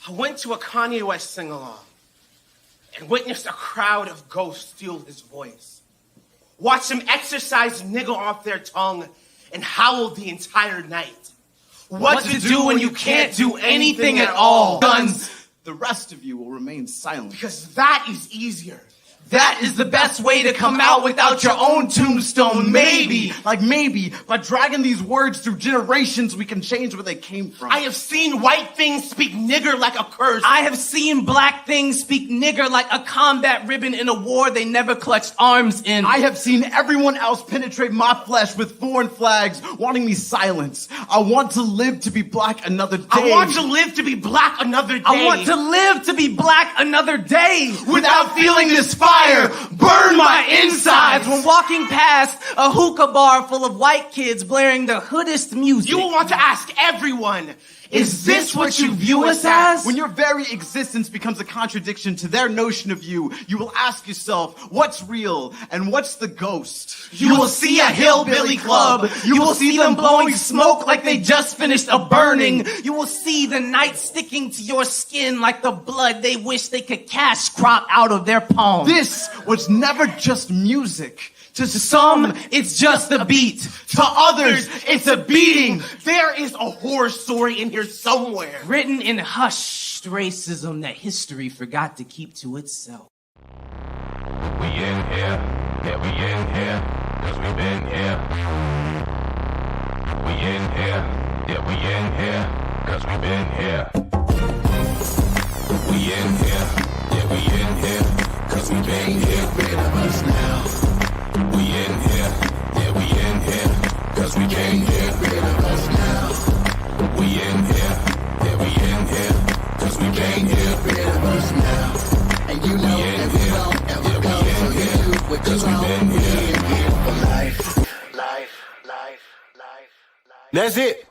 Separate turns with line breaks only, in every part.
I went to a Kanye West sing-along and witnessed a crowd of ghosts steal his voice. Watched him exercise nigga off their tongue and howl the entire night. What to do when you can't do anything at all?
Guns. The rest of you will remain silent.
Because that is easier.
That is the best way to come out without your own tombstone, maybe. Like maybe, by dragging these words through generations, we can change where they came from.
I have seen white things speak nigger like a curse.
I have seen black things speak nigger like a combat ribbon in a war they never clutched arms in.
I have seen everyone else penetrate my flesh with foreign flags, wanting me silenced. I want to live to be black another day.
I want to live to be black another day.
I want to live to be black another day.
Without feeling this fire burn my insides.
When walking past a hookah bar full of white kids blaring the hoodest music,
you will want to ask everyone, is this what you view us as?
When your very existence becomes a contradiction to their notion of you, you will ask yourself, what's real and what's the ghost?
You will see a hillbilly club. You will see them blowing smoke like they just finished a burning. You will see the night sticking to your skin like the blood they wish they could cash crop out of their palm.
This was never just music.
To some, it's just a beat.
To others, it's a beating.
There is a horror story in here somewhere.
Written in hushed racism that history forgot to keep to itself.
We in here, yeah, we in here, 'cause we been here. We in here, yeah, we in here, 'cause we been here. We in here, yeah, we in here, 'cause we been here. Rid of us now. We in here, yeah, we in here, 'cause we came here. Rid of us now. We in here, yeah, we in here, 'cause we came here. Rid of us now. And you know that we won't ever go, so you do what you want. We in here for life. Life. That's it.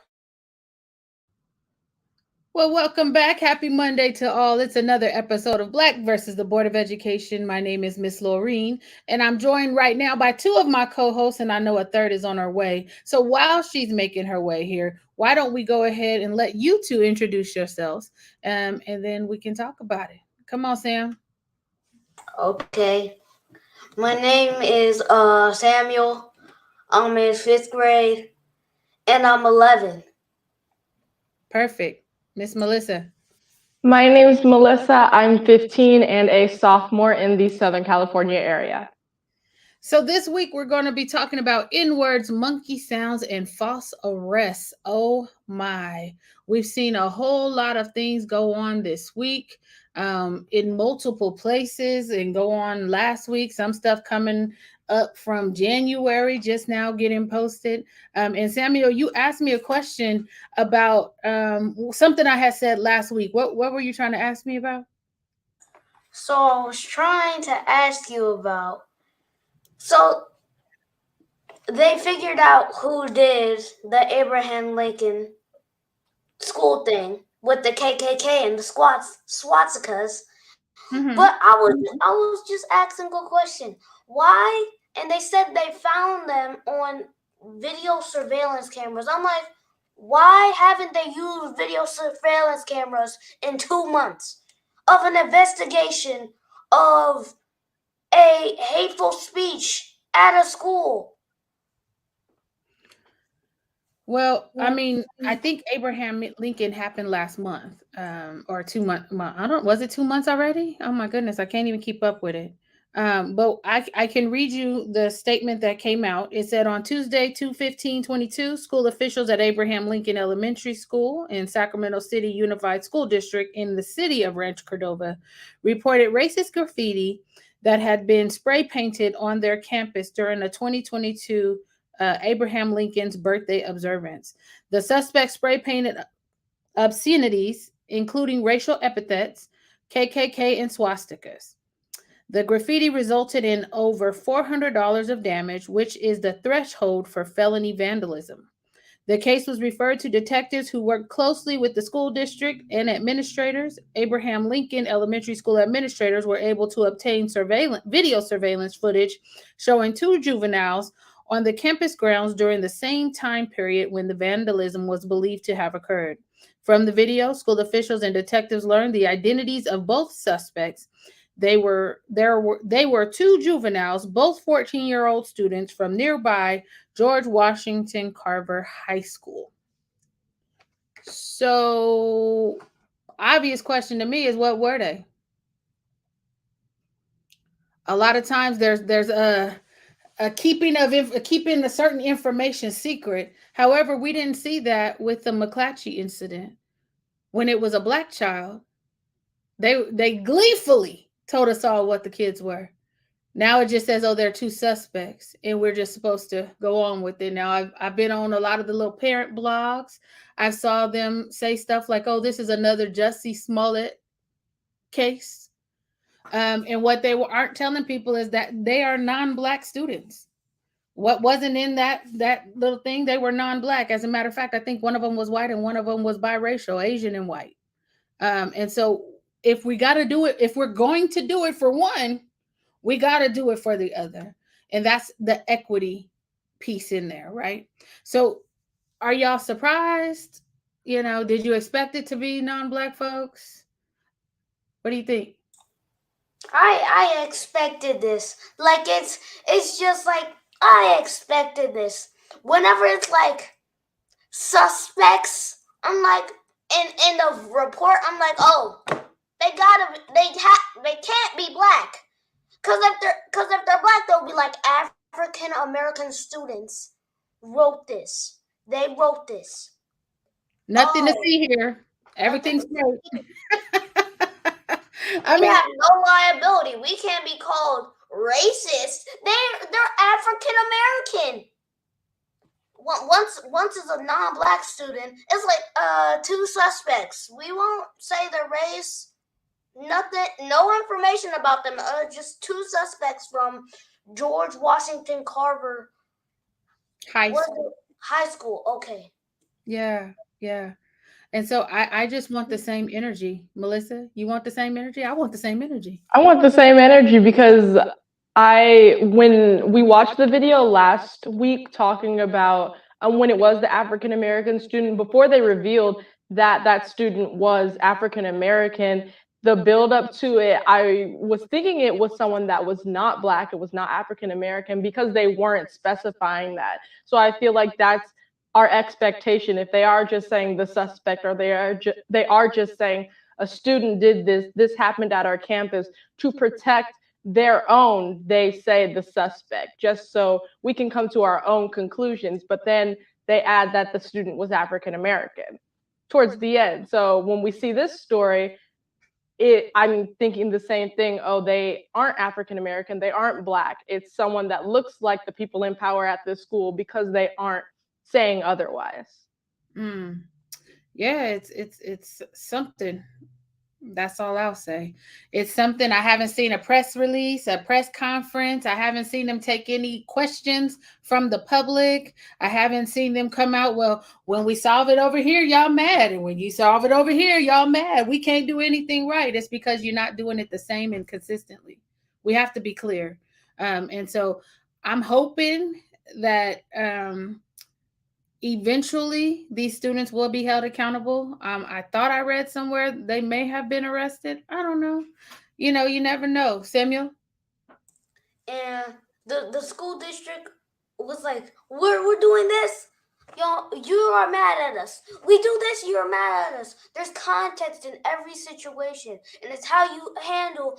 Well, welcome back. Happy Monday to all. It's another episode of Black versus the Board of Education. My name is Miss Laureen, and I'm joined right now by two of my co-hosts, and I know a third is on her way. So while she's making her way here, why don't we go ahead and let you two introduce yourselves, and then we can talk about it. Come on, Sam.
Okay. My name is Samuel. I'm in 5th grade, and I'm 11.
Perfect. Miss Melissa.
My name is Melissa. I'm 15 and a sophomore in the Southern California area.
So this week we're going to be talking about N-words, monkey sounds, and false arrests. Oh my. We've seen a whole lot of things go on this week in multiple places and go on last week. Some stuff coming up from January just now getting posted. And Samuel, you asked me a question about something I had said last week. What were you trying to ask me about?
So I was trying to ask you about, so they figured out who did the Abraham Lincoln school thing with the KKK and the swastikas. Mm-hmm. But I was just asking a question. Why? And they said they found them on video surveillance cameras. I'm like, why haven't they used video surveillance cameras in 2 months of an investigation of a hateful speech at a school?
Well, I mean, I think Abraham Lincoln happened last month, or 2 months. Was it 2 months already? Oh my goodness, I can't even keep up with it. But I can read you the statement that came out. It said on Tuesday, 2/15/22, school officials at Abraham Lincoln Elementary School in Sacramento City Unified School District in the city of Rancho Cordova reported racist graffiti that had been spray painted on their campus during the 2022 Abraham Lincoln's birthday observance. The suspect spray painted obscenities, including racial epithets, KKK, and swastikas. The graffiti resulted in over $400 of damage, which is the threshold for felony vandalism. The case was referred to detectives who worked closely with the school district and administrators. Abraham Lincoln Elementary School administrators were able to obtain video surveillance footage showing 2 juveniles on the campus grounds during the same time period when the vandalism was believed to have occurred. From the video, school officials and detectives learned the identities of both suspects. They were two juveniles, both 14-year-old students from nearby George Washington Carver High School. So, obvious question to me is, what were they? A lot of times there's a keeping a certain information secret. However, we didn't see that with the McClatchy incident. When it was a black child, they gleefully told us all what the kids were. Now it just says, oh, they're two suspects, and we're just supposed to go on with it. Now I've been on a lot of the little parent blogs. I saw them say stuff like, oh, this is another Jussie Smollett case. And what they aren't telling people is that they are non-black students. What wasn't in that little thing, they were non-black. As a matter of fact, I think one of them was white and one of them was biracial, Asian and white. And so if we got to do it, if we're going to do it for one, we got to do it for the other. And that's the equity piece in there, right? So are y'all surprised? You know, did you expect it to be non-black folks? What do you think?
I expected this. Like, it's just like, I expected this. Whenever it's like suspects, I'm like, in the report, I'm like, oh, they can't be black. Cause if they're black, they'll be like, African American students wrote this. They wrote this.
Nothing to see here. Everything's great.
I mean, we have no liability. We can't be called racist. They're African American. Once it's a non-black student, it's like two suspects. We won't say their race. Nothing, no information about them. Just two suspects from George Washington Carver
High School.
High school. Okay.
Yeah. And so I just want the same energy. Melissa, you want the same energy? I want the same energy.
I want the same energy because when we watched the video last week talking about when it was the African American student, before they revealed that student was African American, the build up to it, I was thinking it was someone that was not black, it was not African American, because they weren't specifying that. So I feel like that's our expectation. If they are just saying the suspect, or they are just saying a student did this happened at our campus, to protect their own, they say the suspect, just so we can come to our own conclusions. But then they add that the student was African American towards the end. So when we see this story, I'm thinking the same thing. Oh, they aren't African American, they aren't black. It's someone that looks like the people in power at this school, because they aren't saying otherwise.
Yeah, it's something. That's all I'll say. It's something. I haven't seen a press release, a press conference. I haven't seen them take any questions from the public. I haven't seen them come out, well, when we solve it over here, y'all mad. And when you solve it over here, y'all mad. We can't do anything right. It's because you're not doing it the same and consistently. We have to be clear. And so I'm hoping that eventually these students will be held accountable. I thought I read somewhere they may have been arrested. I don't know. You know, you never know. Samuel?
And the school district was like, we're doing this. Y'all, you are mad at us. We do this, you're mad at us. There's context in every situation, and it's how you handle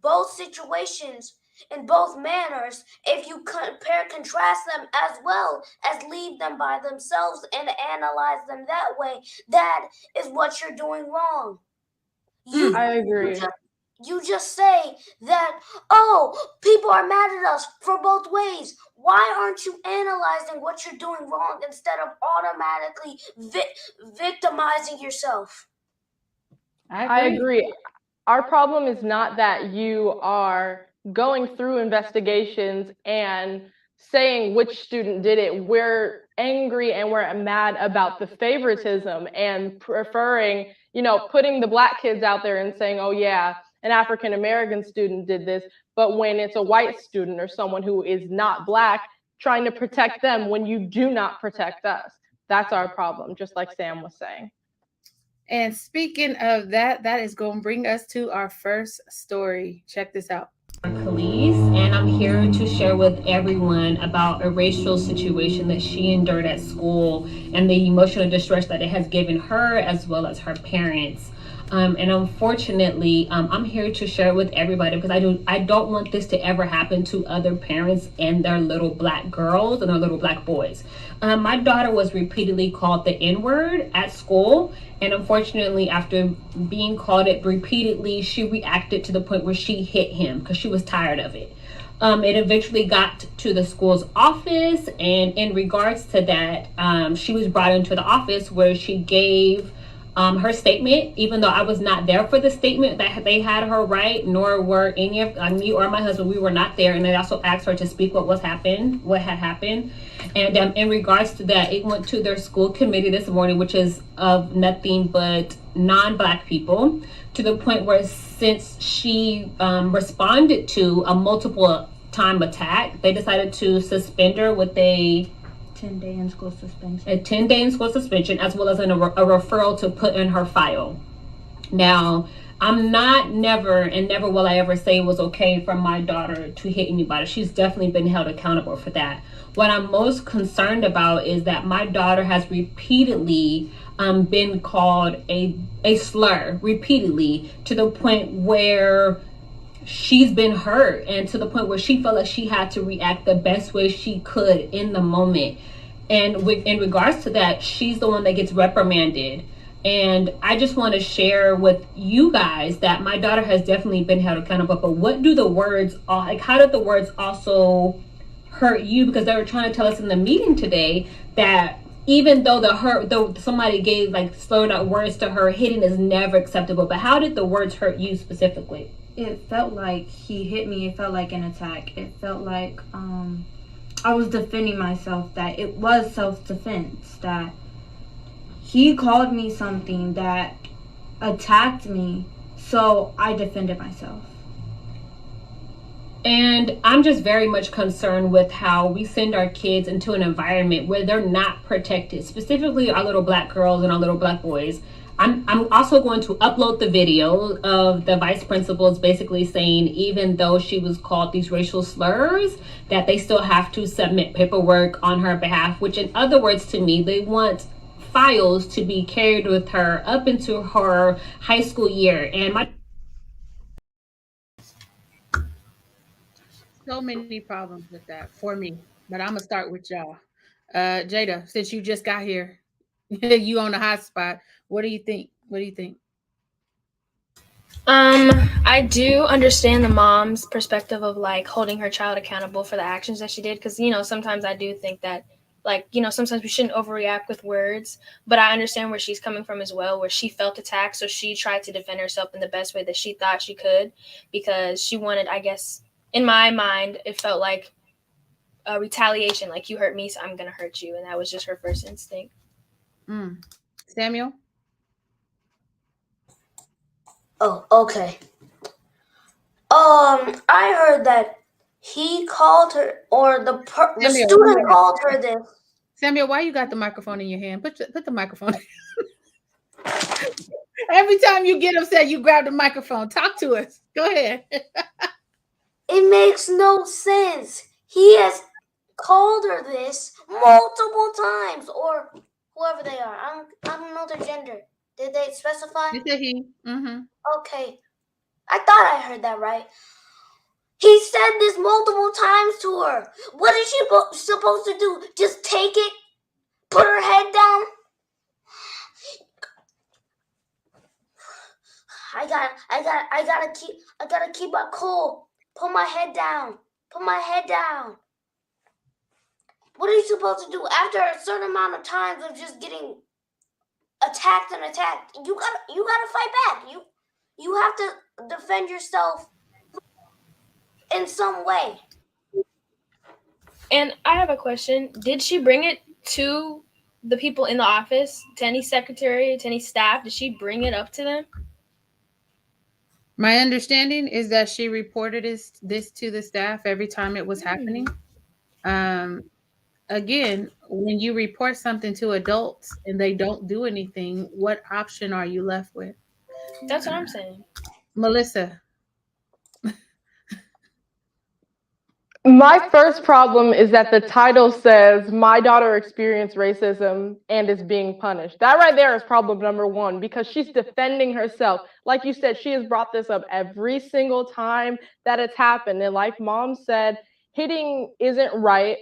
both situations in both manners. If you contrast them, as well as leave them by themselves and analyze them that way, that is what you're doing wrong.
I agree.
You just say that, oh, people are mad at us for both ways. Why aren't you analyzing what you're doing wrong instead of automatically victimizing yourself?
I agree. Our problem is not that you are going through investigations and saying which student did it. We're angry and we're mad about the favoritism and preferring, putting the black kids out there and saying, oh yeah, an African American student did this. But when it's a white student or someone who is not black, trying to protect them when you do not protect us. That's our problem, just like Sam was saying.
And speaking of that, that is going to bring us to our first story. Check this out.
Police, and I'm here to share with everyone about a racial situation that she endured at school and the emotional distress that it has given her as well as her parents. And unfortunately, I'm here to share it with everybody because I don't want this to ever happen to other parents and their little black girls and their little black boys. My daughter was repeatedly called the N-word at school, and unfortunately, after being called it repeatedly, she reacted to the point where she hit him because she was tired of it. It eventually got to the school's office, and in regards to that, she was brought into the office where she gave her statement, even though I was not there for the statement that they had her write, nor were any of me or my husband. We were not there, and they also asked her to speak what had happened. And in regards to that, it went to their school committee this morning, which is of nothing but non-black people, to the point where since she responded to a multiple time attack, they decided to suspend her with a
10-day in school suspension.
A 10-day in school suspension, as well as a referral to put in her file. Now, I'm never will I ever say it was okay for my daughter to hit anybody. She's definitely been held accountable for that. What I'm most concerned about is that my daughter has repeatedly been called a slur, repeatedly, to the point where she's been hurt, and to the point where she felt like she had to react the best way she could in the moment. And in regards to that, she's the one that gets reprimanded. And I just want to share with you guys that my daughter has definitely been held accountable. But what do the words, like, how did the words also hurt you? Because they were trying to tell us in the meeting today that even though somebody gave like slurred out words to her, hitting is never acceptable. But how did the words hurt you specifically?
It felt like he hit me. It felt like an attack. It felt like I was defending myself, that it was self-defense, that he called me something that attacked me, so I defended myself.
And I'm just very much concerned with how we send our kids into an environment where they're not protected, specifically our little black girls and our little black boys. I'm also going to upload the video of the vice principals basically saying even though she was called these racial slurs, that they still have to submit paperwork on her behalf, which in other words to me, they want files to be carried with her up into her high school year. And
So many problems with that for me, but I'm going to start with y'all. Jada, since you just got here, you on the hot spot. What do you think?
I do understand the mom's perspective of like holding her child accountable for the actions that she did. Because, sometimes I do think that sometimes we shouldn't overreact with words, but I understand where she's coming from as well, where she felt attacked. So she tried to defend herself in the best way that she thought she could, because she wanted, I guess, in my mind, it felt like a retaliation, like you hurt me, so I'm going to hurt you. And that was just her first instinct.
Samuel?
Oh, okay. I heard that he called her, or the student called her this.
Samuel, why you got the microphone in your hand? Put the microphone. Every time you get upset, you grab the microphone. Talk to us. Go ahead.
It makes no sense. He has called her this multiple times, or whoever they are. I don't know their gender. Did they specify?
You said he. Mm-hmm.
Okay. I thought I heard that right. He said this multiple times to her. What is she supposed to do? Just take it? Put her head down? I gotta keep my cool. Put my head down. What are you supposed to do after a certain amount of times of just getting attacked? You gotta fight back. You have to defend yourself in some way.
And I have a question. Did she bring it to the people in the office, to any secretary, to any staff? Did she bring it up to them?
My understanding is that she reported this to the staff every time it was happening. again, when you report something to adults and they don't do anything, what option are you left with?
That's what I'm saying.
Melissa.
My first problem is that the title says my daughter experienced racism and is being punished. That right there is problem number one, because she's defending herself. Like you said, she has brought this up every single time that it's happened. And like Mom said, hitting isn't right.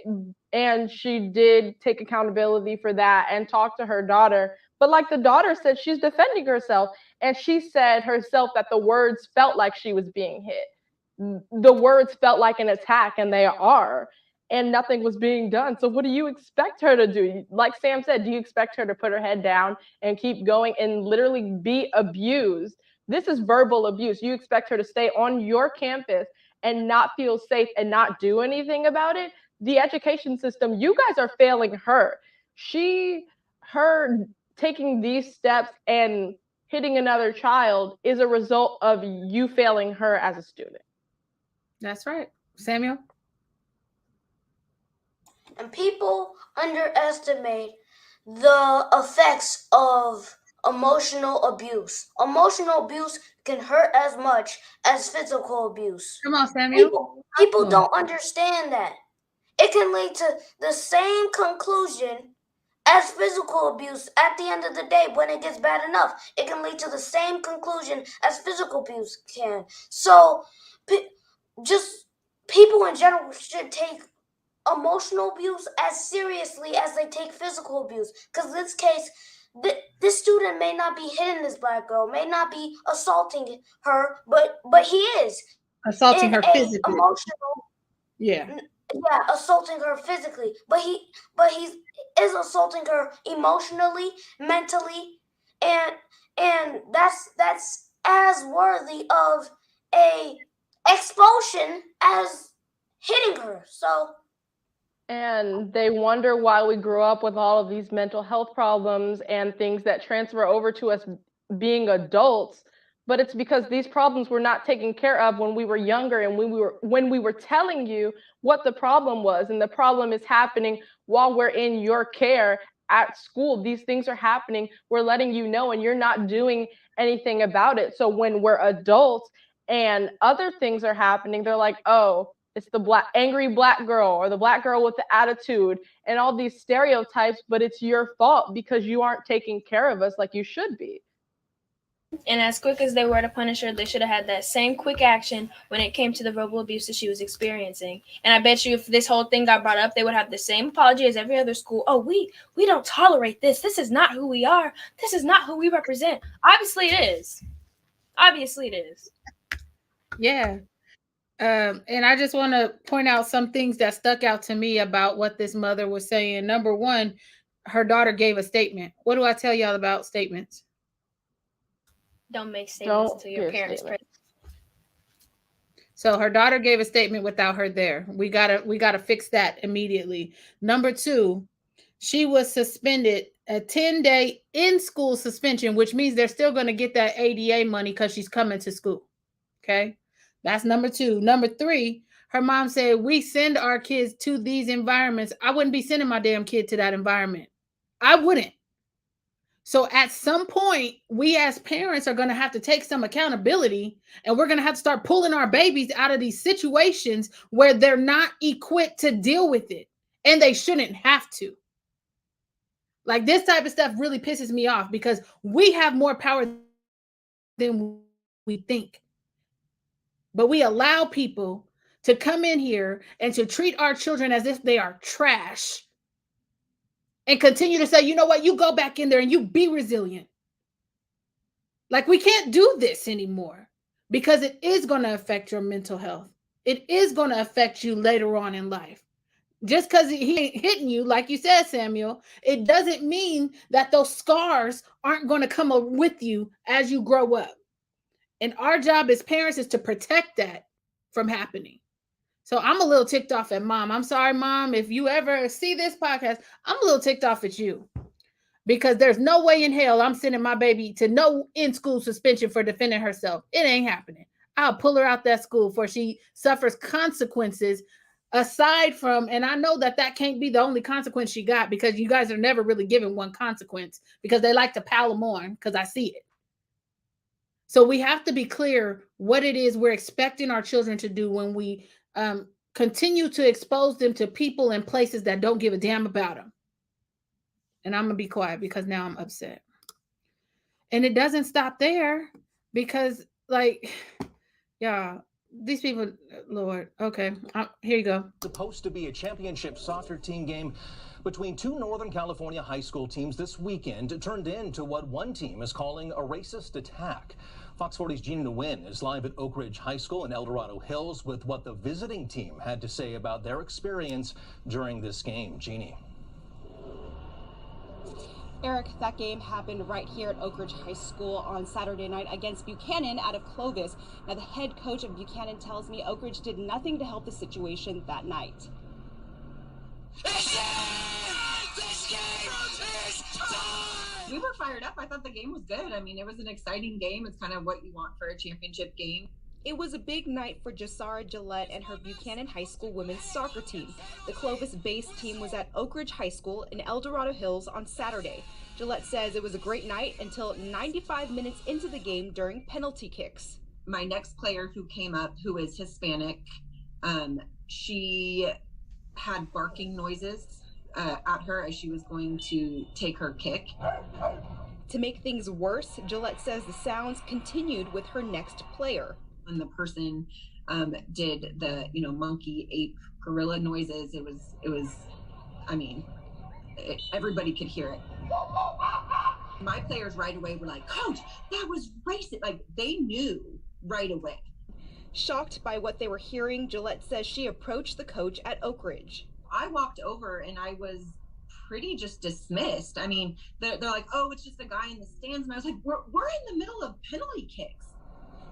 And she did take accountability for that and talk to her daughter. But like the daughter said, she's defending herself. And she said herself that the words felt like she was being hit. The words felt like an attack, and they are, and nothing was being done. So what do you expect her to do? Like Sam said, do you expect her to put her head down and keep going and literally be abused? This is verbal abuse. You expect her to stay on your campus and not feel safe and not do anything about it? The education system, you guys are failing her. Her taking these steps and hitting another child is a result of you failing her as a student.
That's right. Samuel?
And people underestimate the effects of emotional abuse. Emotional abuse can hurt as much as physical abuse.
Come on, Samuel.
People don't understand that. It can lead to the same conclusion as physical abuse at the end of the day when it gets bad enough. It can lead to the same conclusion as physical abuse can. So, just people in general should take emotional abuse as seriously as they take physical abuse. Because in this case, this student may not be hitting this black girl, may not be assaulting her, but he is
assaulting her physically.
Assaulting her physically, but he is assaulting her emotionally, mentally, and that's as worthy of a expulsion as hitting her. So,
and they wonder why we grow up with all of these mental health problems and things that transfer over to us being adults. But it's because these problems were not taken care of when we were younger, and when we were telling you what the problem was. And the problem is happening while we're in your care at school. These things are happening. We're letting you know, and you're not doing anything about it. So when we're adults and other things are happening, they're like, oh, it's the angry black girl or the black girl with the attitude and all these stereotypes, but it's your fault because you aren't taking care of us like you should be.
And as quick as they were to punish her, they should have had that same quick action when it came to the verbal abuse that she was experiencing. And I bet you if this whole thing got brought up, they would have the same apology as every other school. Oh, we don't tolerate this. This is not who we are. This is not who we represent. Obviously it is.
Yeah. And I just want to point out some things that stuck out to me about what this mother was saying. Number one, her daughter gave a statement. What do I tell y'all about statements?
Don't make statements until your parents present.
So her daughter gave a statement without her there. We gotta fix that immediately. Number two, she was suspended a 10-day in-school suspension, which means they're still going to get that ADA money because she's coming to school. Okay, that's number two. Number three, her mom said, we send our kids to these environments. I wouldn't be sending my damn kid to that environment. I wouldn't. So at some point, we as parents are going to have to take some accountability, and we're going to have to start pulling our babies out of these situations where they're not equipped to deal with it, and they shouldn't have to. Like, this type of stuff really pisses me off because we have more power than we think. But we allow people to come in here and to treat our children as if they are trash. And continue to say, you know what, you go back in there and you be resilient. Like, we can't do this anymore because it is going to affect your mental health. It is going to affect you later on in life. Just because he ain't hitting you, like you said, Samuel, it doesn't mean that those scars aren't going to come up with you as you grow up. And our job as parents is to protect that from happening. So I'm a little ticked off at Mom. I'm sorry, Mom. If you ever see this podcast, I'm a little ticked off at you because there's no way in hell I'm sending my baby to no in-school suspension for defending herself. It ain't happening. I'll pull her out that school before she suffers consequences aside from, and I know that can't be the only consequence she got, because you guys are never really given one consequence because they like to pile them on, because I see it. So we have to be clear what it is we're expecting our children to do when we continue to expose them to people and places that don't give a damn about them. And I'm going to be quiet because now I'm upset. And it doesn't stop there, because, like, yeah, these people, Lord, okay, here you go.
Supposed to be a championship soccer team game between two Northern California high school teams this weekend. It turned into what one team is calling a racist attack. Fox 40's Jeannie Nguyen is live at Oak Ridge High School in El Dorado Hills with what the visiting team had to say about their experience during this game. Jeannie.
Eric, that game happened right here at Oak Ridge High School on Saturday night against Buchanan out of Clovis. Now, the head coach of Buchanan tells me Oak Ridge did nothing to help the situation that night.
We were fired up. I thought the game was good. I mean, it was an exciting game. It's kind of what you want for a championship game.
It was a big night for Jasara Gillette and her Buchanan High School women's soccer team. The Clovis-based team was at Oak Ridge High School in El Dorado Hills on Saturday. Gillette says it was a great night until 95 minutes into the game during penalty kicks.
My next player who came up, who is Hispanic, she had barking noises at her as she was going to take her kick.
To make things worse, Gillette says the sounds continued with her next player.
When the person did the, monkey, ape, gorilla noises, it was, I mean, everybody could hear it. My players right away were like, "Coach, that was racist." Like, they knew right away.
Shocked by what they were hearing, Gillette says she approached the coach at Oak Ridge.
I walked over and I was pretty just dismissed. I mean, they're like, "Oh, it's just a guy in the stands." And I was like, we're in the middle of penalty kicks.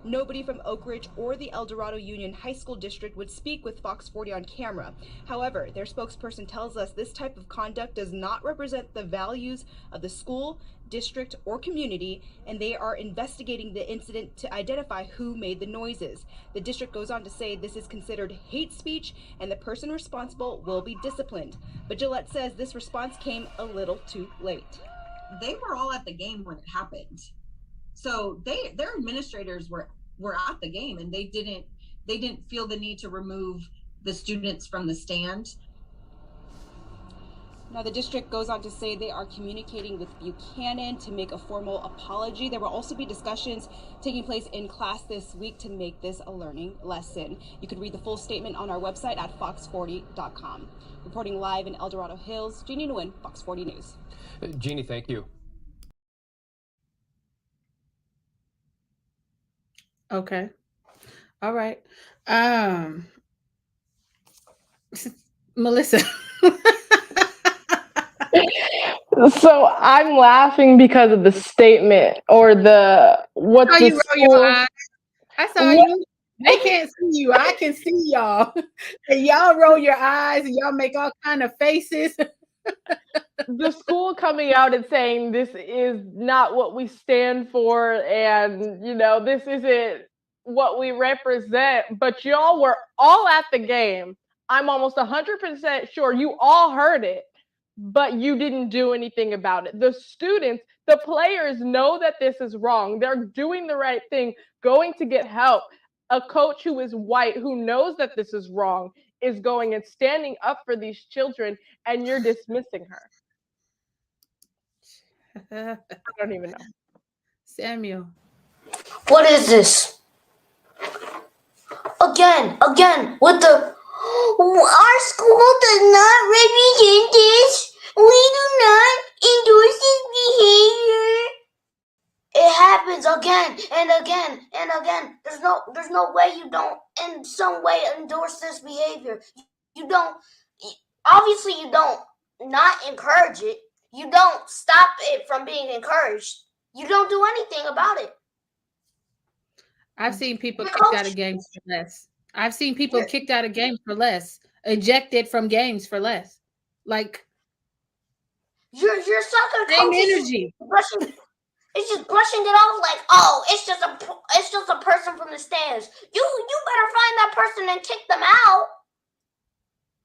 Nobody from Oak Ridge or the El Dorado Union High School District would speak with Fox 40 on camera. However, their spokesperson tells us this type of conduct does not represent the values of the school, district, or community, and they are investigating the incident to identify who made the noises. The district goes on to say this is considered hate speech and the person responsible will be disciplined. But Gillette says this response came a little too late.
They were all at the game when it happened. So their administrators were at the game, and they didn't feel the need to remove the students from the stand.
Now, the district goes on to say they are communicating with Buchanan to make a formal apology. There will also be discussions taking place in class this week to make this a learning lesson. You could read the full statement on our website at fox40.com. Reporting live in El Dorado Hills, Jeannie Nguyen, Fox 40 News.
Jeannie, thank you.
Okay. All right. Melissa.
So I'm laughing because of the statement or what
I saw
the
you roll
school.
your eyes. I saw you. They can't see you. I can see y'all. And y'all roll your eyes and y'all make all kind of faces.
The school coming out and saying this is not what we stand for, and this isn't what we represent, but y'all were all at the game. I'm almost 100% sure you all heard it, but you didn't do anything about it. The students, the players know that this is wrong. They're doing the right thing, going to get help. A coach who is white, who knows that this is wrong, is going and standing up for these children, and you're dismissing her. I don't even know.
Samuel.
What is this? Again, with our school does not represent this. We do not endorse this behavior. It happens again and again and again. There's no way you don't in some way endorse this behavior. You don't, obviously you don't not encourage it. You don't stop it from being encouraged. You don't do anything about it.
I've seen people kicked out of games for less. I've seen people kicked out of games for less, ejected from games for less. Like
your soccer
same
coach
energy.
It's just brushing it off like, oh, it's just a person from the stands. You better find that person and kick them out.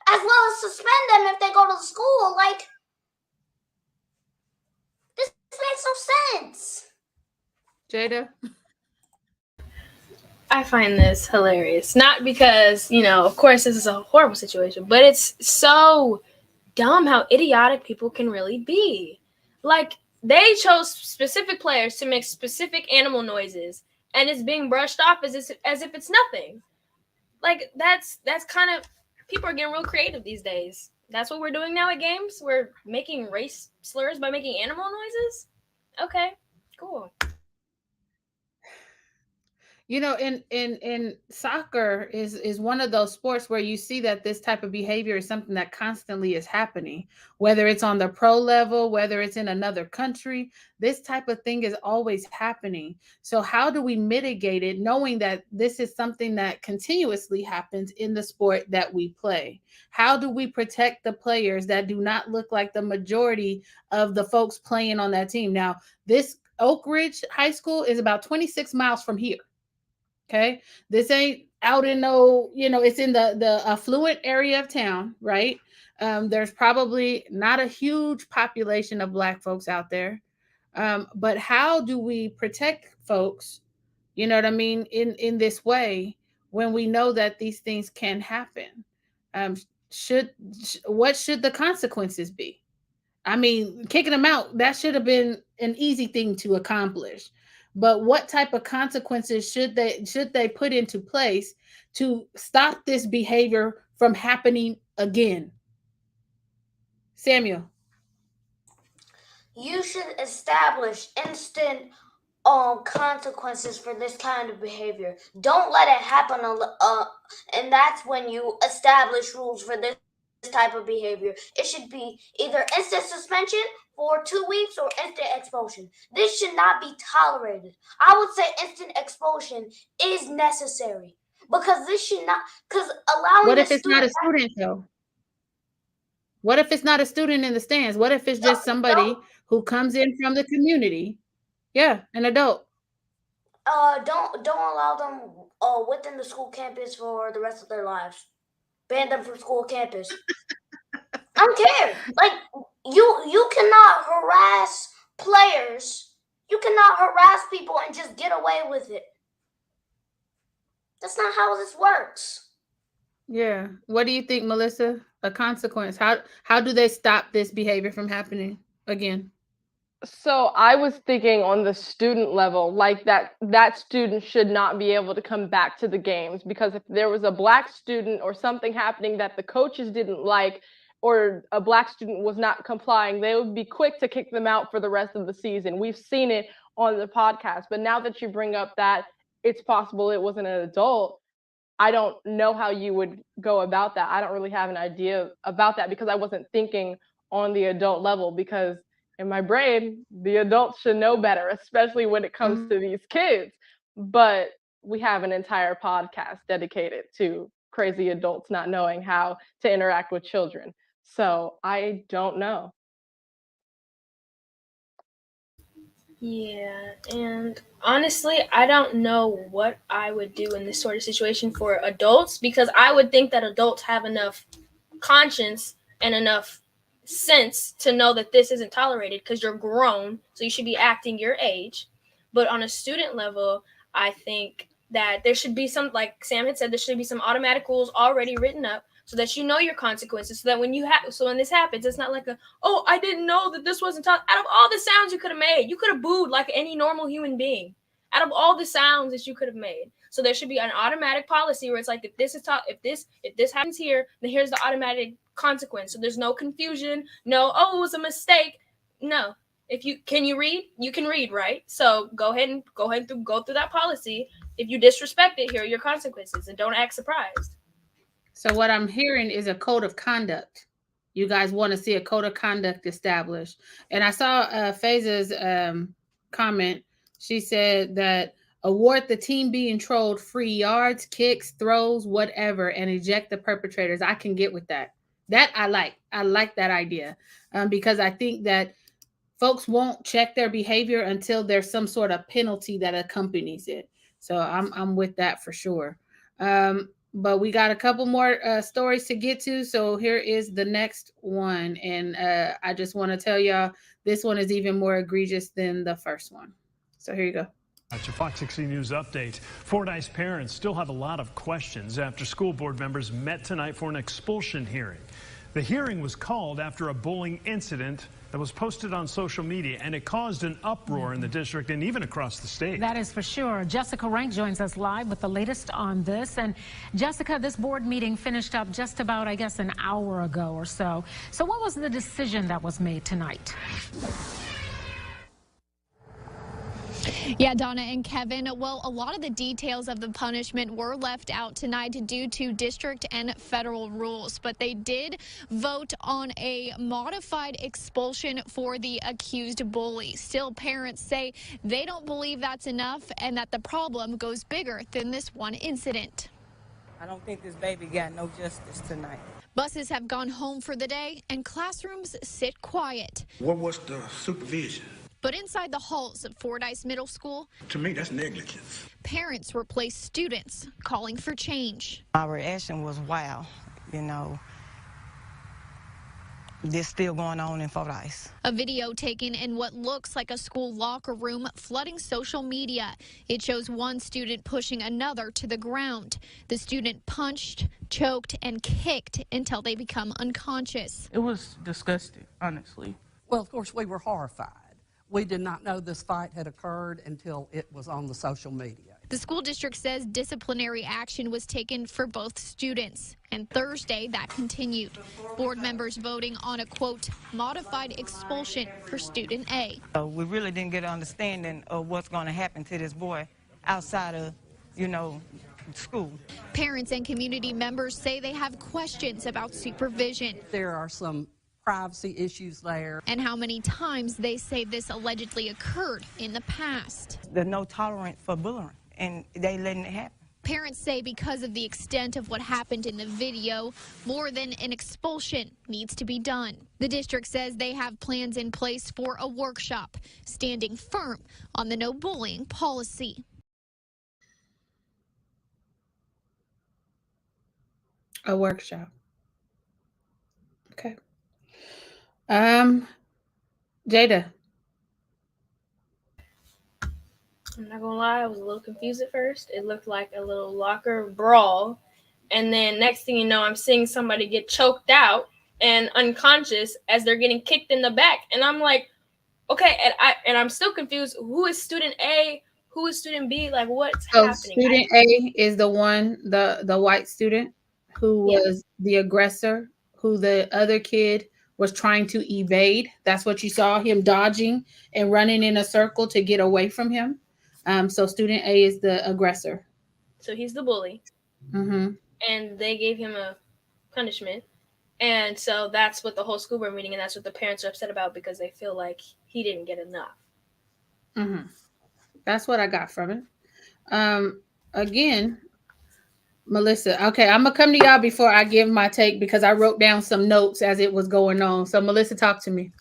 as well as suspend them if they go to school. Like, this makes no sense.
Jada?
I find this hilarious. Not because, of course this is a horrible situation, but it's so dumb how idiotic people can really be. Like, they chose specific players to make specific animal noises, and it's being brushed off as if it's nothing. Like, that's kind of, people are getting real creative these days. That's what we're doing now at games. We're making race slurs by making animal noises. Okay, cool.
In soccer is one of those sports where you see that this type of behavior is something that constantly is happening, whether it's on the pro level, whether it's in another country. This type of thing is always happening. So how do we mitigate it, knowing that this is something that continuously happens in the sport that we play? How do we protect the players that do not look like the majority of the folks playing on that team? Now, this Oak Ridge High School is about 26 miles from here. Okay. This ain't out in it's in the affluent area of town, right? There's probably not a huge population of Black folks out there. But how do we protect folks, you know what I mean, in this way when we know that these things can happen? What should the consequences be? I mean, kicking them out, that should have been an easy thing to accomplish. But what type of consequences should they put into place to stop this behavior from happening again? Samuel.
You should establish instant consequences for this kind of behavior. Don't let it happen, and that's when you establish rules for this type of behavior. It should be either instant suspension for 2 weeks or instant expulsion. This should not be tolerated. I would say instant expulsion is necessary because this should not, because allowing
What if it's not a student though? What if it's not a student in the stands? What if it's just somebody who comes in from the community? Yeah, an adult.
Don't allow them within the school campus for the rest of their lives. Ban them from school campus. I don't care. Like, you cannot harass players. You cannot harass people and just get away with it. That's not how this works.
Yeah. What do you think, Melissa? A consequence. How do they stop this behavior from happening again?
So I was thinking on the student level, like that student should not be able to come back to the games, because if there was a Black student or something happening that the coaches didn't like, or a Black student was not complying, they would be quick to kick them out for the rest of the season. We've seen it on the podcast, but now that you bring up that it's possible it was an adult, I don't know how you would go about that. I don't really have an idea about that because I wasn't thinking on the adult level, because in my brain, the adults should know better, especially when it comes to these kids. But we have an entire podcast dedicated to crazy adults not knowing how to interact with children. So I don't know.
Yeah, and honestly, I don't know what I would do in this sort of situation for adults, because I would think that adults have enough conscience and enough sense to know that this isn't tolerated, because you're grown, so you should be acting your age. But on a student level, I think that there should be some, like Sam had said, there should be some automatic rules already written up so that you know your consequences, so that when this happens, it's not like I didn't know that this wasn't out of all the sounds you could have made, you could have booed like any normal human being out of all the sounds that you could have made. So there should be an automatic policy where it's like, if this happens here, then here's the automatic consequence. So there's no confusion, no, it was a mistake. No. If you can read, you can read, right? So go ahead and go through that policy. If you disrespect it, here are your consequences, and don't act surprised.
So what I'm hearing is a code of conduct. You guys want to see a code of conduct established. And I saw Faiza's comment. She said that award the team being trolled free yards, kicks, throws, whatever, and eject the perpetrators. I can get with that. That I like. I like that idea because I think that folks won't check their behavior until there's some sort of penalty that accompanies it. So I'm with that for sure. but we got a couple more stories to get to. So here is the next one. And I just want to tell y'all, this one is even more egregious than the first one. So here you go.
That's your Fox 16 News update. Fordyce parents still have a lot of questions after school board members met tonight for an expulsion hearing. The hearing was called after a bullying incident that was posted on social media, and it caused an uproar in the district and even across the state.
That is for sure. Jessica Rank joins us live with the latest on this. And Jessica, this board meeting finished up just about, I guess, an hour ago or so. So what was the decision that was made tonight?
Yeah, Donna and Kevin, well, a lot of the details of the punishment were left out tonight due to district and federal rules, but they did vote on a modified expulsion for the accused bully. Still, parents say they don't believe that's enough and that the problem goes bigger than this one incident.
I don't think this baby got no justice tonight.
Buses have gone home for the day and classrooms sit quiet.
What was the supervision?
But inside the halls of Fordyce Middle School,
To me, that's negligence.
parents replace students, calling for change.
My reaction was, wow, you know, this still going on in Fordyce.
A video taken in what looks like a school locker room flooding social media. It shows one student pushing another to the ground. The student punched, choked, and kicked until they become unconscious.
It was disgusting, honestly.
Well, of course, we were horrified. We did not know this fight had occurred until it was on the social media.
The school district says disciplinary action was taken for both students. And Thursday, that continued. Board members voting on a, quote, modified expulsion for student A.
We really didn't get an understanding of what's going to happen to this boy outside of, you know, school.
Parents and community members say they have questions about supervision.
There are some privacy issues there.
And how many times they say this allegedly occurred in the past.
There's no tolerance for bullying, and they letting it happen.
Parents say because of the extent of what happened in the video, more than an expulsion needs to be done. The district says they have plans in place for a workshop, standing firm on the no bullying policy.
A workshop. Okay. Jada.
I'm not gonna lie, I was a little confused at first. It looked like a little locker brawl. And then next thing you know, I'm seeing somebody get choked out and unconscious as they're getting kicked in the back. And I'm like, okay, and I'm still confused. Who is student A? Who is student B? Like, what's happening?
Student A is the one, the white student who was the aggressor, who the other kid was trying to evade. That's what you saw, him dodging and running in a circle to get away from him. So student A is the aggressor.
So he's the bully.
Mm-hmm.
And they gave him a punishment. And so that's what the whole school board meeting, and that's what the parents are upset about because they feel like he didn't get enough.
Mm-hmm. That's what I got from it. Again, Melissa, okay, I'm gonna come to y'all before I give my take because I wrote down some notes as it was going on. So Melissa, talk to me.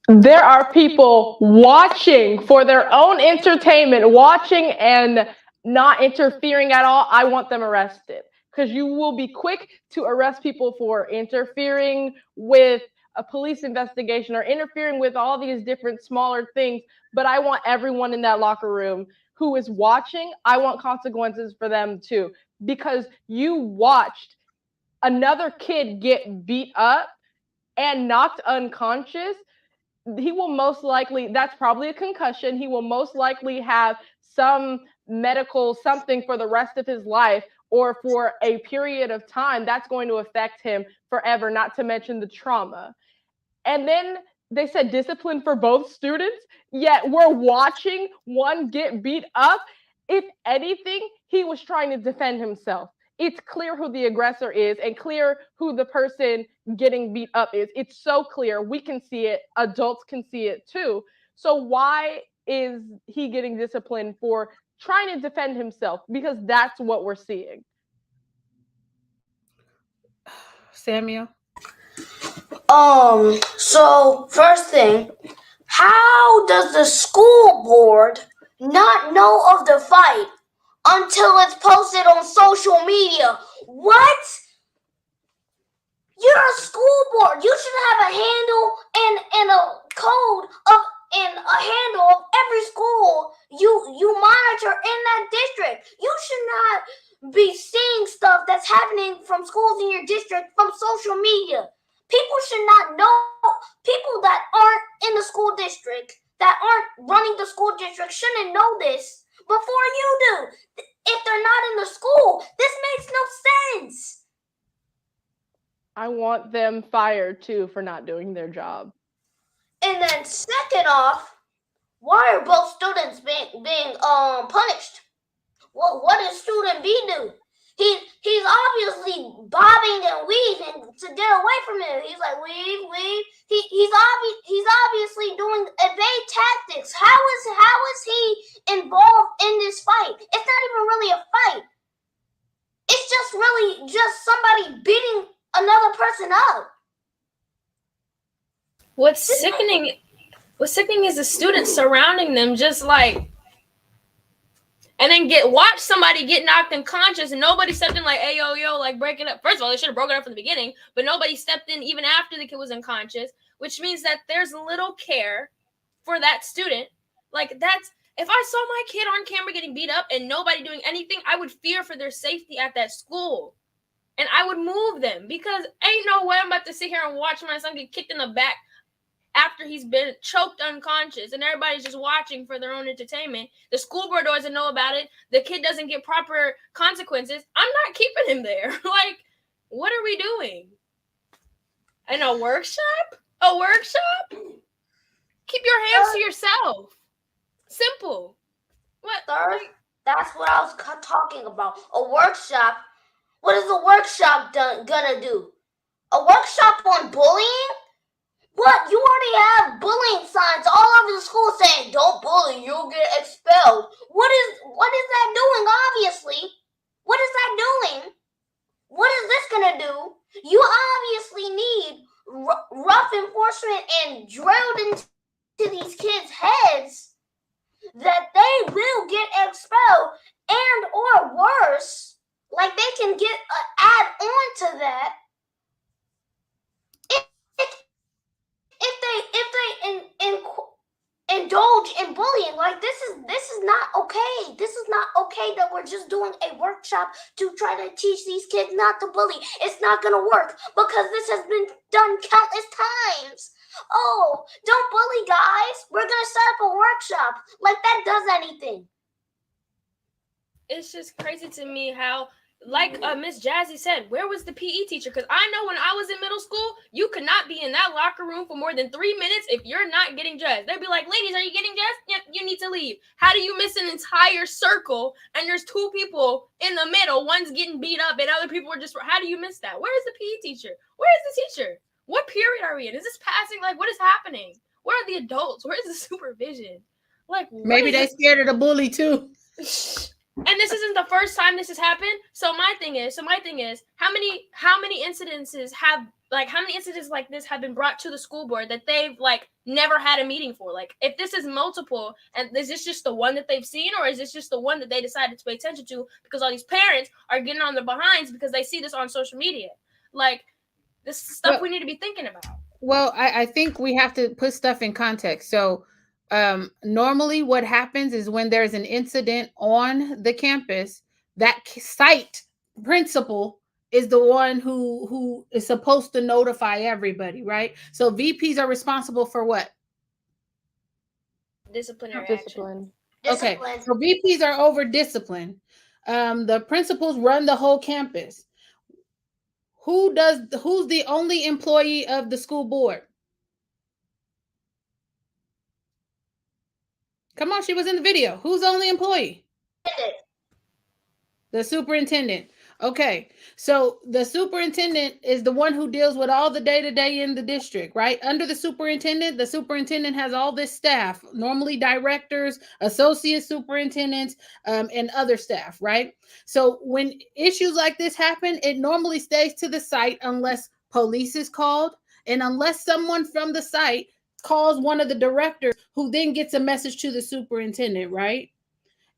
There are people watching for their own entertainment, watching and not interfering at all. I want them arrested because you will be quick to arrest people for interfering with a police investigation or interfering with all these different smaller things. But I want everyone in that locker room who is watching, I want consequences for them too, because you watched another kid get beat up and knocked unconscious. He will most likely, that's probably a concussion. He will most likely have some medical something for the rest of his life or for a period of time. That's going to affect him forever, not to mention the trauma. And then they said discipline for both students, yet we're watching one get beat up. If anything, he was trying to defend himself. It's clear who the aggressor is and clear who the person getting beat up is. It's so clear. We can see it. Adults can see it too. So why is he getting disciplined for trying to defend himself? Because that's what we're seeing.
Samuel?
So first thing, how does the school board not know of the fight until it's posted on social media. What? You're a school board. You should have a handle and a code of and a handle of every school you monitor in that district. You should not be seeing stuff that's happening from schools in your district from social media. People should not know. People that aren't in the school district, that aren't running the school district, shouldn't know this before you do. If they're not in the school, this makes no sense.
I want them fired too for not doing their job.
And then second off, why are both students being punished? Well, what does student B do? He's obviously bobbing and weaving to get away from it. He's like weave. He's obviously doing evade tactics. How is he involved in this fight? It's not even really a fight. It's just really just somebody beating another person up.
What's sickening is the students surrounding them just like, and then watch somebody get knocked unconscious and nobody stepped in like, hey, yo, like breaking up. First of all, they should have broken up from the beginning, but nobody stepped in even after the kid was unconscious, which means that there's little care for that student. Like if I saw my kid on camera getting beat up and nobody doing anything, I would fear for their safety at that school. And I would move them because ain't no way I'm about to sit here and watch my son get kicked in the back after he's been choked unconscious and everybody's just watching for their own entertainment. The school board doesn't know about it. The kid doesn't get proper consequences. I'm not keeping him there. Like, what are we doing? In a workshop? A workshop? Keep your hands to yourself. Simple. What?
Third, that's what I was talking about. A workshop. What is a workshop gonna do? A workshop on bullying? What? You already have bullying signs all over the school saying, don't bully, you'll get expelled. What is that doing, obviously? What is that doing? What is this gonna do? You obviously need rough enforcement and drilled into these kids' heads that they will get expelled and or worse, like they can get add on to that if they indulge in bullying. Like this is not okay. This is not okay that we're just doing a workshop to try to teach these kids not to bully. It's not gonna work because this has been done countless times. Oh, don't bully, guys. We're gonna set up a workshop. Like that does anything.
It's just crazy to me how, like Miss Jazzy said, where was the PE teacher? Because I know when I was in middle school, you could not be in that locker room for more than 3 minutes if you're not getting dressed. They'd be like, ladies, are you getting dressed? Yep, you need to leave. How do you miss an entire circle and there's two people in the middle, one's getting beat up and other people are just, how do you miss that? Where is the PE teacher? Where is the teacher? What period are we in? Is this passing? Like, what is happening? Where are the adults? Where is the supervision? Like,
maybe they scared of the bully too.
And this isn't the first time this has happened. So my thing is, how many incidences like this have been brought to the school board that they've like never had a meeting for? Like, if this is multiple, and is this just the one that they've seen, or is this just the one that they decided to pay attention to because all these parents are getting on their behinds because they see this on social media? Like, this is stuff we need to be thinking about.
Well, I think we have to put stuff in context. So normally what happens is when there's an incident on the campus, that site principal is the one who is supposed to notify everybody, right? So VPs are responsible for what?
Disciplinary
action. Okay, so VPs are over discipline. The principals run the whole campus. Who's the only employee of the school board? Come on, she was in the video. Who's the only employee? The superintendent. Okay, so the superintendent is the one who deals with all the day-to-day in the district, right? Under the superintendent has all this staff, normally directors, associate superintendents, and other staff, right? So when issues like this happen, it normally stays to the site unless police is called and unless someone from the site calls one of the directors who then gets a message to the superintendent, right?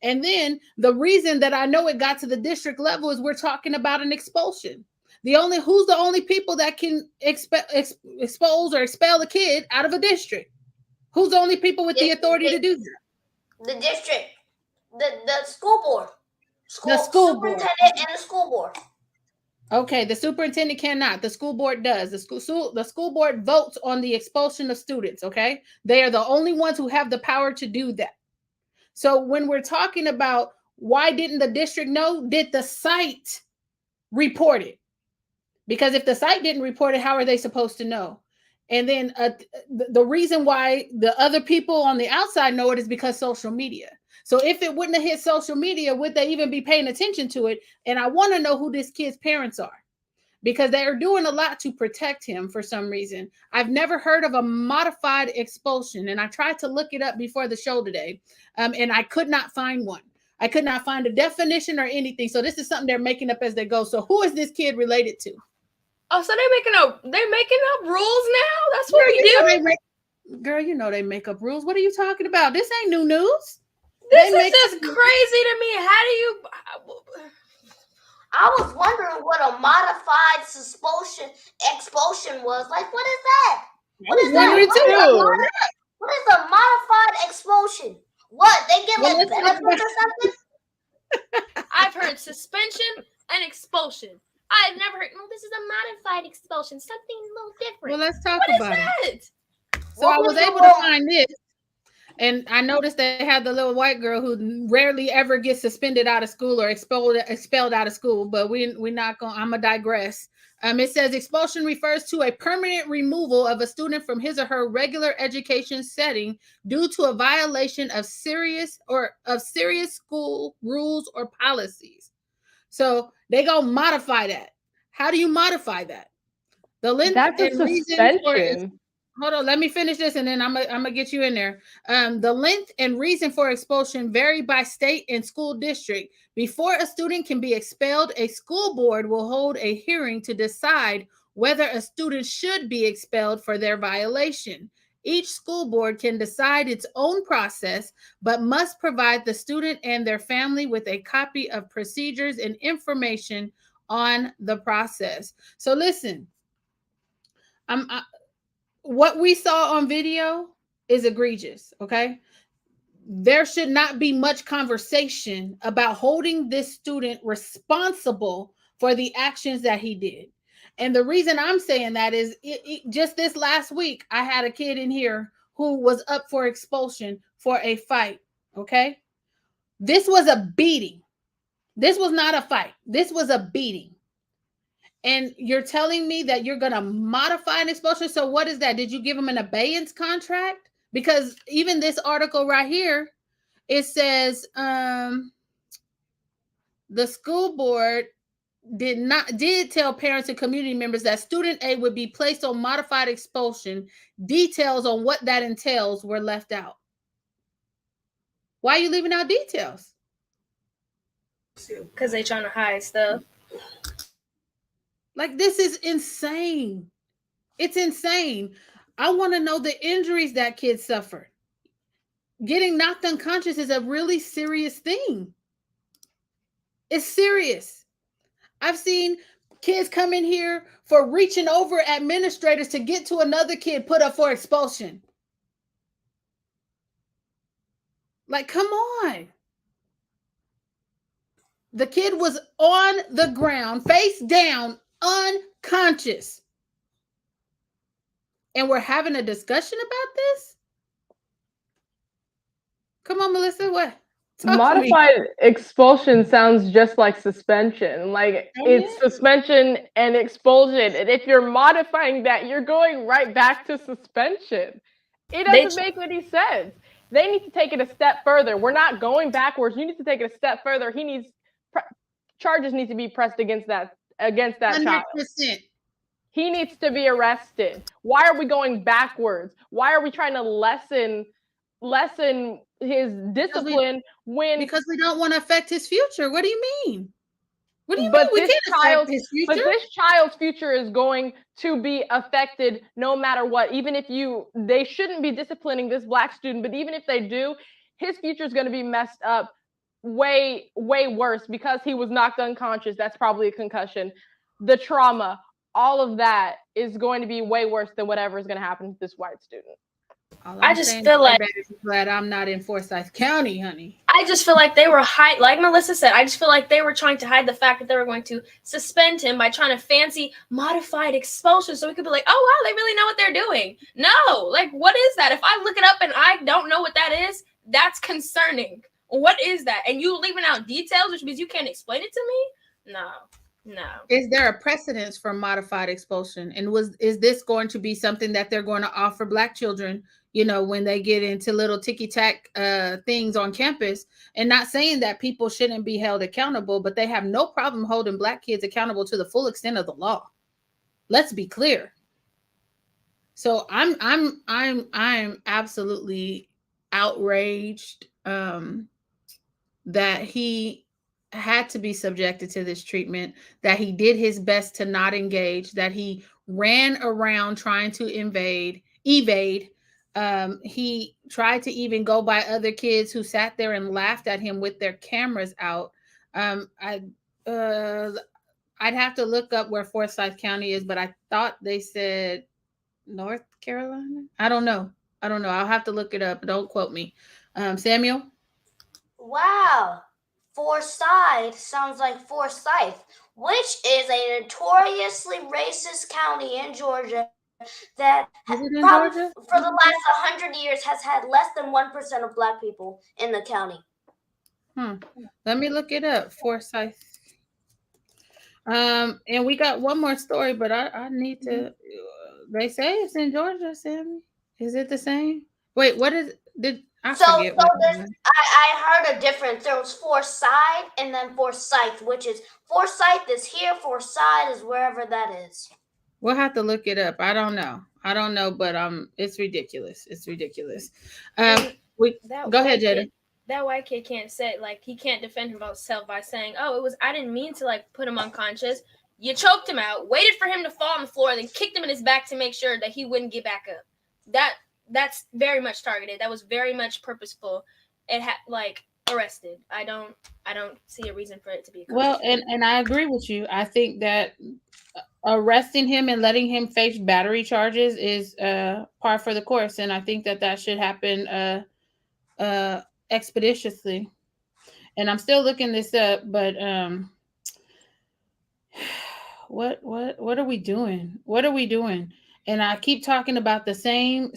And then the reason that I know it got to the district level is we're talking about an expulsion. Who's the only people that can expose or expel a kid out of a district? Who's the only people with the authority to do that?
The district, the school board,
The school board.
superintendent and the school board.
Okay, the superintendent cannot. The school board does. The school board votes on the expulsion of students. Okay, they are the only ones who have the power to do that. So when we're talking about why didn't the district know, did the site report it? Because if the site didn't report it, how are they supposed to know? And then the reason why the other people on the outside know it is because social media. So if it wouldn't have hit social media, would they even be paying attention to it? And I want to know who this kid's parents are, because they are doing a lot to protect him for some reason. I've never heard of a modified expulsion, and I tried to look it up before the show today, and I could not find one. I could not find a definition or anything. So this is something they're making up as they go. So who is this kid related to?
Oh, so they're making up rules now? That's what we do?
Girl, you know they make up rules. What are you talking about? This ain't new news.
This is just crazy to me. How do you...
I was wondering what a modified expulsion was. Like, what is that? What is that? What is a modified expulsion? What? They get like benefits or something?
I've heard suspension and expulsion. I've never heard, no, this is a modified expulsion, something a little different.
Well, let's talk about
it.
So I was able to find this, and I noticed they had the little white girl who rarely ever gets suspended out of school or expelled out of school. But we're not going. I'm gonna digress. It says expulsion refers to a permanent removal of a student from his or her regular education setting due to a violation of serious school rules or policies. So they go modify that. How do you modify that? The length
That's a suspension.
Hold on, let me finish this, and then I'm gonna get you in there. The length and reason for expulsion vary by state and school district. Before a student can be expelled, a school board will hold a hearing to decide whether a student should be expelled for their violation. Each school board can decide its own process, but must provide the student and their family with a copy of procedures and information on the process. So listen, what we saw on video is egregious, okay? There should not be much conversation about holding this student responsible for the actions that he did. And the reason I'm saying that is just this last week, I had a kid in here who was up for expulsion for a fight, okay? This was a beating. This was not a fight. This was a beating. And you're telling me that you're going to modify an expulsion? So what is that? Did you give him an abeyance contract? Because even this article right here, it says the school board did tell parents and community members that student A would be placed on modified expulsion. Details on what that entails were left out. Why are you leaving out details?
Because they're trying to hide stuff.
Like, this is insane. It's insane. I want to know the injuries that kid suffered. Getting knocked unconscious is a really serious thing. It's serious. I've seen kids come in here for reaching over administrators to get to another kid put up for expulsion. Like, come on. The kid was on the ground, face down, unconscious. And we're having a discussion about this? Come on, Melissa, what?
Modified expulsion sounds just like suspension. Like, it's suspension and expulsion. And if you're modifying that, you're going right back to suspension. It doesn't make any sense. They need to take it a step further. We're not going backwards. You need to take it a step further. Charges need to be pressed against that 100%. Child. He needs to be arrested. Why are we going backwards? Why are we trying to lessen his discipline
because we don't want to affect his future? What do you mean? What do you mean we can't affect his future?
But this child's future is going to be affected no matter what. Even if they shouldn't be disciplining this Black student, but even if they do, his future is going to be messed up way worse because he was knocked unconscious. That's probably a concussion. The trauma, all of that is going to be way worse than whatever is going to happen to this white student.
I just feel like
glad I'm not in Forsyth County, honey.
I just feel like they were like Melissa said, I just feel like they were trying to hide the fact that they were going to suspend him by trying to fancy modified expulsion so we could be like, oh wow, they really know what they're doing. No, like what is that? If I look it up and I don't know what that is, that's concerning. What is that? And you leaving out details, which means you can't explain it to me? No.
Is there a precedence for modified expulsion? And is this going to be something that they're going to offer Black children, you know, when they get into little ticky-tack things on campus? And not saying that people shouldn't be held accountable, but they have no problem holding Black kids accountable to the full extent of the law. Let's be clear. So I'm absolutely outraged that he had to be subjected to this treatment, that he did his best to not engage, that he ran around trying to evade. He tried to even go by other kids who sat there and laughed at him with their cameras out. I'd have to look up where Forsyth County is, but I thought they said North Carolina. I don't know. I'll have to look it up. Don't quote me. Samuel?
Wow. Forsyth sounds like Forsyth, which is a notoriously racist county in Georgia that probably for the last 100 years has had less than 1% of Black people in the county.
Let me look it up. Forsyth. And we got one more story, but I need to. They say it's in Georgia, Sammy. Is it the same? Wait, what is? I forget.
I heard a difference. There was Forsyth and then Forsyth, which is Forsyth is here, Forsyth is wherever that is.
We'll have to look it up. I don't know, but it's ridiculous. Go ahead, Jada.
That white kid can't say, like, he can't defend himself by saying, oh, I didn't mean to, like, put him unconscious. You choked him out, waited for him to fall on the floor, then kicked him in his back to make sure that he wouldn't get back up. That's very much targeted. That was very much purposeful. It had arrested. I don't see a reason for it to be.
Well, and I agree with you. I think that arresting him and letting him face battery charges is par for the course, and I think that should happen expeditiously. And I'm still looking this up, but what are we doing? What are we doing? And I keep talking about the same,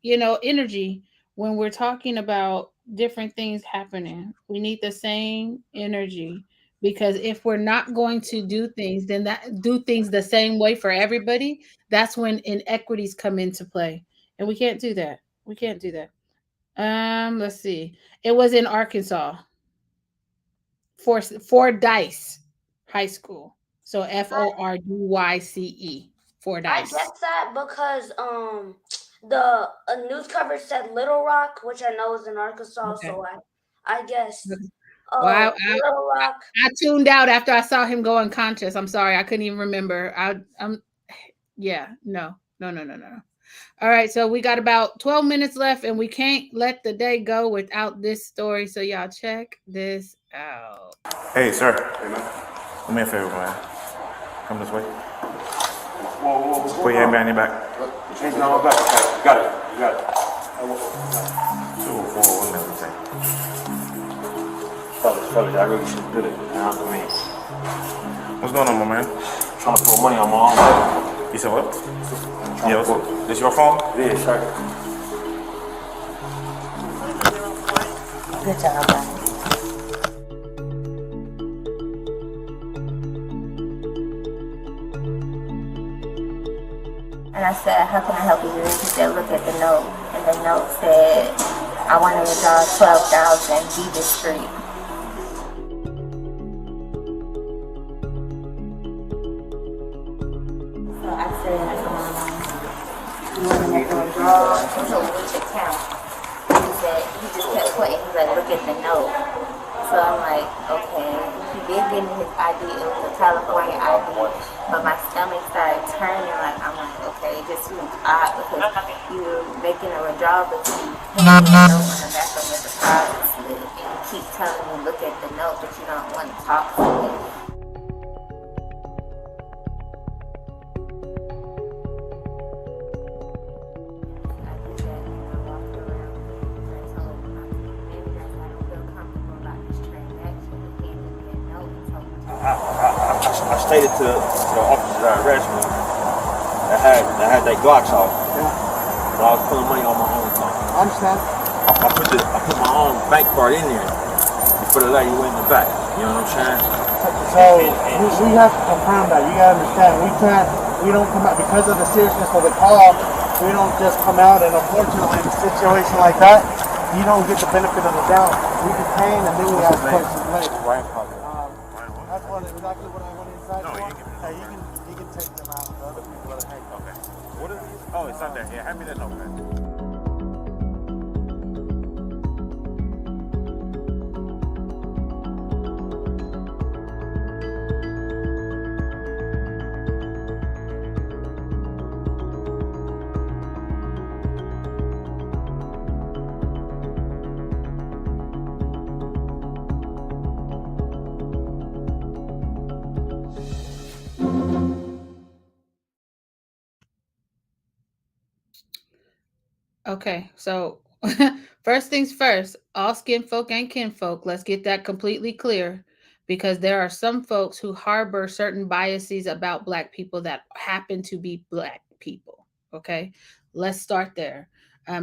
energy when we're talking about different things happening. We need the same energy, because if we're not going to do things the same way for everybody, that's when inequities come into play. And we can't do that. Let's see. It was in Arkansas. Fordyce High School. So Fordyce. Fordyce.
I guess that because the news coverage said Little Rock, which I know is in Arkansas. Okay. So I guess
Little
Rock.
I tuned out after I saw him go unconscious. I'm sorry, I couldn't even remember. No. All right, so we got about 12 minutes left, and we can't let the day go without this story. So y'all check this out.
Hey, sir. Hey, man. Do me a favor, man. Come this way.
Whoa.
Put your hand behind your back.
Change my back. Okay. Got it.
204, what minute we take?
Fellas, I really should do it.
What's going on, my man?
Trying to put money on my own.
You said what? Yeah, this your phone?
Yeah, sure.
Good job, guys. And I said, how can I help you? And she said, look at the note. And the note said, I want to withdraw 12,000 Beaver Street. So I said, you want to make a withdrawal? She told me which account. He said, he just kept putting, he's like, look at the note. So I'm like, okay. He did give me his ID. It was a California ID. But my stomach started turning. I'm like, okay, it just seems odd because you're making a withdrawal, but you put a note on the back of the deposit slip and you keep telling me, look at the note, but you don't want to talk to me.
I stated to the officers that arrested me that had their Glocks off.
Yeah.
But I was pulling money on my own account.
I understand.
I put my own bank card in there for the lady went in the back. You know what I'm saying?
So we have to confirm that. You gotta understand. We don't come out because of the seriousness of the call. We don't just come out, and unfortunately, in a situation like that, you don't get the benefit of the doubt. We detain and then we ask questions later. That's exactly what I went inside for. You can take them out. The other people that hang.
Okay. What are these? Oh, it's on there. Yeah, hand me that notepad.
Okay, so first things first, all skin folk and kinfolk, let's get that completely clear because there are some folks who harbor certain biases about Black people that happen to be Black people. Okay, let's start there.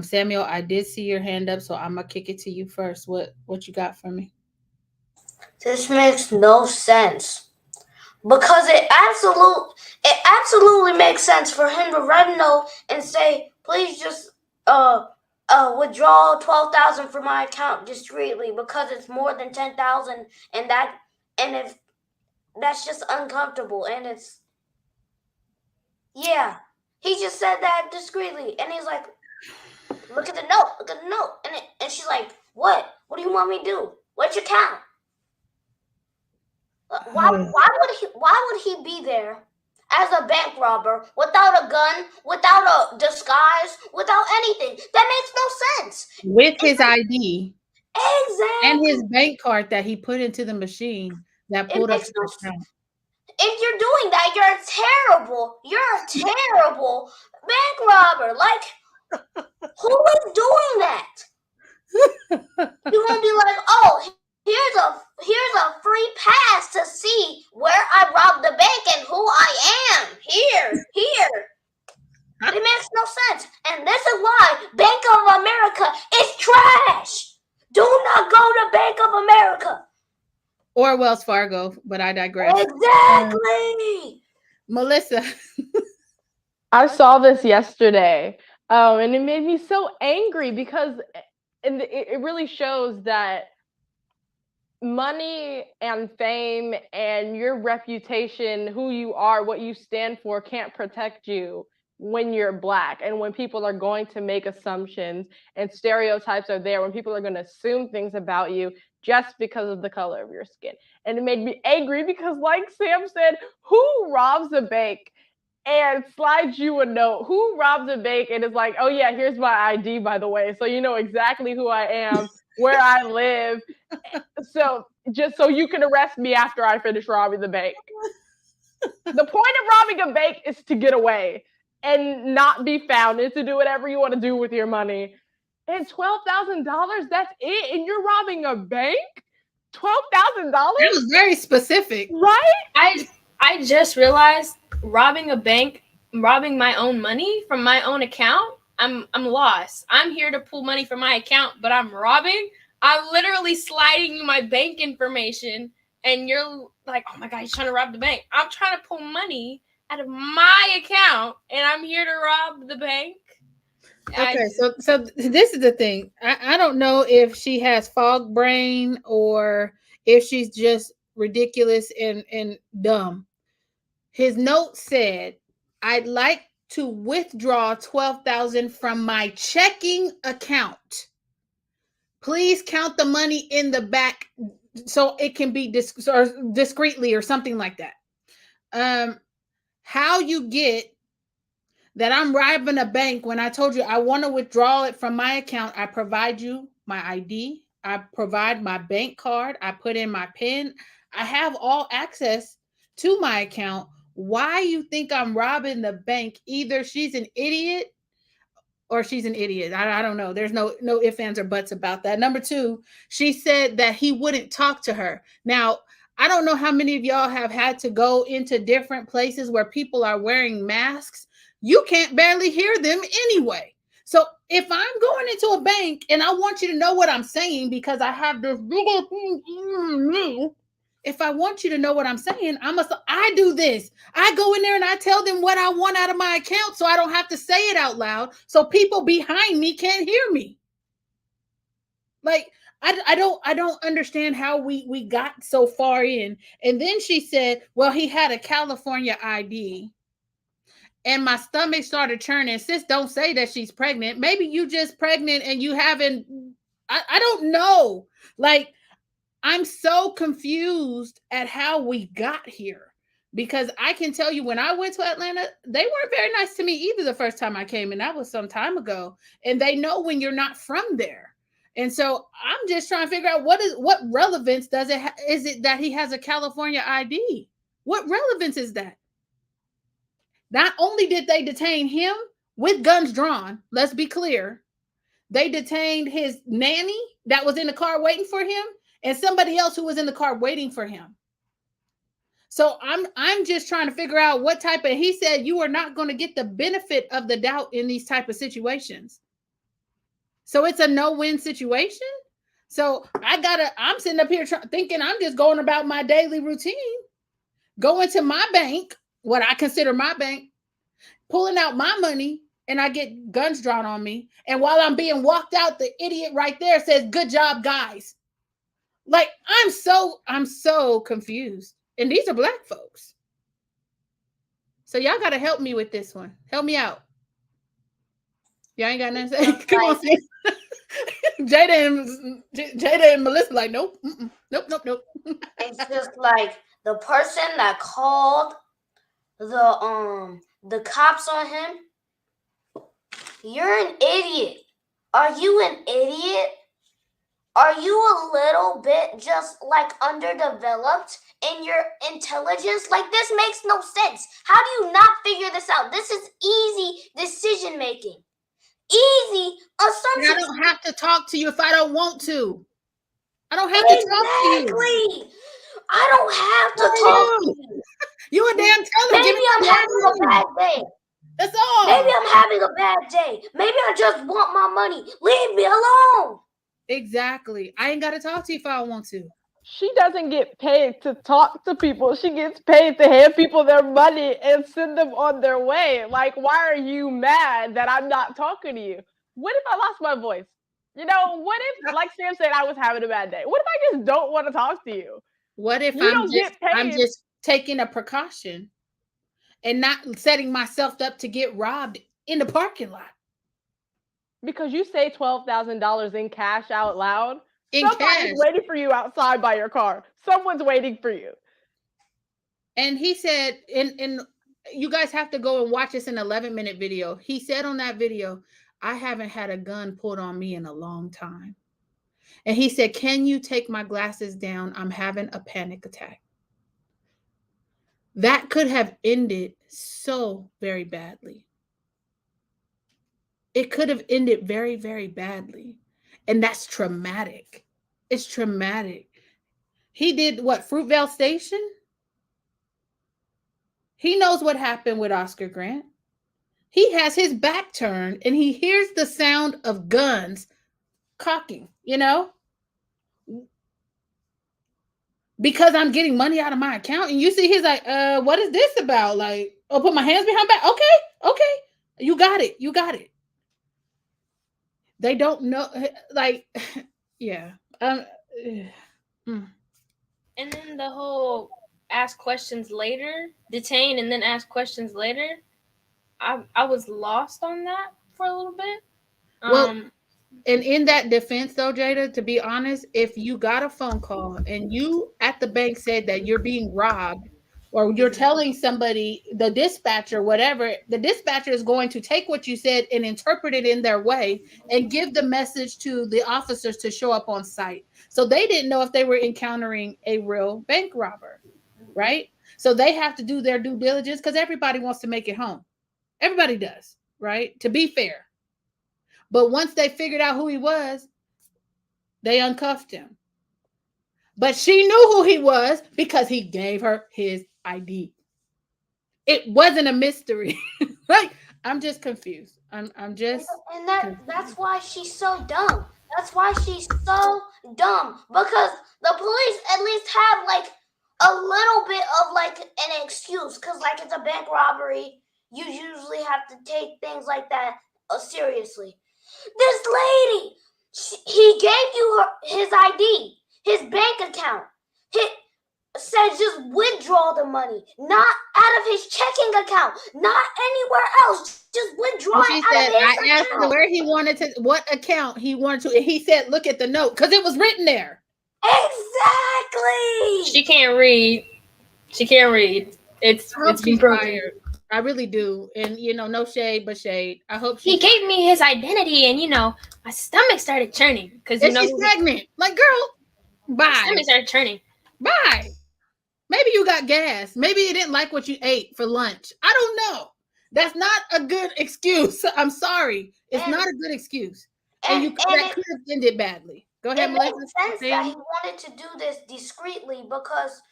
Samuel, I did see your hand up, so I'm gonna kick it to you first. What you got for me?
This makes no sense. Because it absolutely makes sense for him to write a note and say, please just withdraw 12,000 from my account discreetly because it's more than 10,000 and if that's just uncomfortable and it's yeah. He just said that discreetly and he's like, look at the note, and she's like, what do you want me to do? What's your account? Why would he be there as a bank robber without a gun, without a disguise, without anything? That makes no sense.
With his ID.
Exactly.
And his bank card that he put into the machine that pulled up his account.
If you're doing that, you're a terrible bank robber. Like, who is doing that? You're gonna be like, oh, here's a free pass to see where I robbed the bank and who I am. Here. It makes no sense. And this is why Bank of America is trash. Do not go to Bank of America.
Or Wells Fargo, but I digress.
Exactly.
Melissa.
I saw this yesterday, and it made me so angry because it really shows that money and fame and your reputation, who you are, what you stand for, can't protect you when you're Black and when people are going to make assumptions and stereotypes are there, when people are going to assume things about you just because of the color of your skin. And it made me angry because, like Sam said, who robs a bank and slides you a note? Who robs a bank and is like, oh yeah, here's my ID, by the way, so you know exactly who I am, where I live, so just so you can arrest me after I finish robbing the bank. The point of robbing a bank is to get away and not be found and to do whatever you want to do with your money. And $12,000, that's it? And you're robbing a bank? $12,000?
It was very specific.
Right?
I just realized robbing a bank, robbing my own money from my own account, I'm lost. I'm here to pull money from my account, but I'm robbing. I'm literally sliding you my bank information, and you're like, oh my God, he's trying to rob the bank. I'm trying to pull money out of my account, and I'm here to rob the bank.
Okay, so this is the thing. I don't know if she has fog brain or if she's just ridiculous and dumb. His note said, I'd like to withdraw 12,000 from my checking account. Please count the money in the back so it can be discreetly or something like that. How you get that I'm robbing a bank when I told you I want to withdraw it from my account, I provide you my ID, I provide my bank card. I put in my PIN. I have all access to my account. Why you think I'm robbing the bank? Either she's an idiot or she's an idiot. I don't know. There's no ifs, ands, or buts about that. Number two, she said that he wouldn't talk to her. Now, I don't know how many of y'all have had to go into different places where people are wearing masks. You can't barely hear them anyway. So if I'm going into a bank and I want you to know what I'm saying because I have this big old thing in me, if I want you to know what I'm saying, I do this. I go in there and I tell them what I want out of my account so I don't have to say it out loud so people behind me can't hear me. Like I don't understand how we got so far in. And then she said, well, he had a California ID. And my stomach started churning. Sis, don't say that she's pregnant. Maybe you just pregnant and you haven't. I don't know. Like, I'm so confused at how we got here because I can tell you when I went to Atlanta, they weren't very nice to me either the first time I came, and that was some time ago. And they know when you're not from there. And so I'm just trying to figure out what relevance does it is it that he has a California ID? What relevance is that? Not only did they detain him with guns drawn, let's be clear, they detained his nanny that was in the car waiting for him and somebody else who was in the car waiting for him. So I'm just trying to figure out what type of, he said you are not going to get the benefit of the doubt in these type of situations. So it's a no-win situation. So I'm sitting up here thinking I'm just going about my daily routine, going to my bank, what I consider my bank, pulling out my money, and I get guns drawn on me. And while I'm being walked out, the idiot right there says, "Good job, guys." Like, I'm so confused. And these are Black folks. So y'all got to help me with this one. Help me out. Y'all ain't got nothing to say. Come on, sis. Jada and Melissa like, nope. Nope.
It's just like the person that called the cops on him. You're an idiot. Are you an idiot? Are you a little bit just like underdeveloped in your intelligence? Like, this makes no sense. How do you not figure this out? This is easy decision making. Easy assumptions.
I don't have to talk to you if I don't want to. I don't have to talk to you.
Exactly. I don't have to talk to you.
You a damn teller.
Maybe I'm having a bad day.
That's all.
Maybe I'm having a bad day. Maybe I just want my money. Leave me alone.
Exactly. I ain't got to talk to you if I don't want to.
She doesn't get paid to talk to people. She gets paid to hand people their money and send them on their way. Like, why are you mad that I'm not talking to you? What if I lost my voice? You know, what if, like Sam said, I was having a bad day? What if I just don't want to talk to you?
What if
I'm
just taking a precaution and not setting myself up to get robbed in the parking lot?
Because you say $12,000 in cash out loud.
Somebody's
waiting for you outside by your car. Someone's waiting for you.
And he said, and you guys have to go and watch this in 11-minute video. He said on that video, I haven't had a gun pulled on me in a long time. And he said, can you take my glasses down? I'm having a panic attack. That could have ended so very badly. It could have ended very, very badly. And that's traumatic. It's traumatic. He did what? Fruitvale Station? He knows what happened with Oscar Grant. He has his back turned and he hears the sound of guns cocking, you know? Because I'm getting money out of my account. And you see, he's like, what is this about? Like, oh, put my hands behind back. Okay. You got it. They don't know, like, yeah.
And then the whole ask questions later, detain and then ask questions later. I was lost on that for a little bit.
Well, and in that defense, though, Jada, to be honest, if you got a phone call and you at the bank said that you're being robbed, or you're telling somebody, the dispatcher, whatever, the dispatcher is going to take what you said and interpret it in their way and give the message to the officers to show up on site. So they didn't know if they were encountering a real bank robber, right? So they have to do their due diligence because everybody wants to make it home. Everybody does, right? To be fair. But once they figured out who he was, they uncuffed him. But she knew who he was because he gave her his ID. It wasn't a mystery. Like, I'm just confused. I'm just
and that's why she's so dumb. That's why she's so dumb, because the police at least have like a little bit of like an excuse, because like it's a bank robbery. You usually have to take things like that seriously. This lady, he gave you his ID, his bank account. He said just withdraw the money, not out of his checking account, not anywhere else. Just withdraw
She
it out
said,
of his
I
account.
asked him where he wanted to, what account he wanted to, and he said, look at the note, because it was written there.
Exactly.
She can't read. She can't read. It's
she's
broken.
fired. I really do. And no shade, but shade. I hope
He gave me his identity, and my stomach started churning because
she's pregnant. Like, girl, bye.
My stomach started churning.
Bye. Maybe you got gas. Maybe you didn't like what you ate for lunch. I don't know. That's not a good excuse. I'm sorry. It's not a good excuse. And that could have ended badly. Go ahead,
It
Melissa.
makes sense that he wanted to do this discreetly, because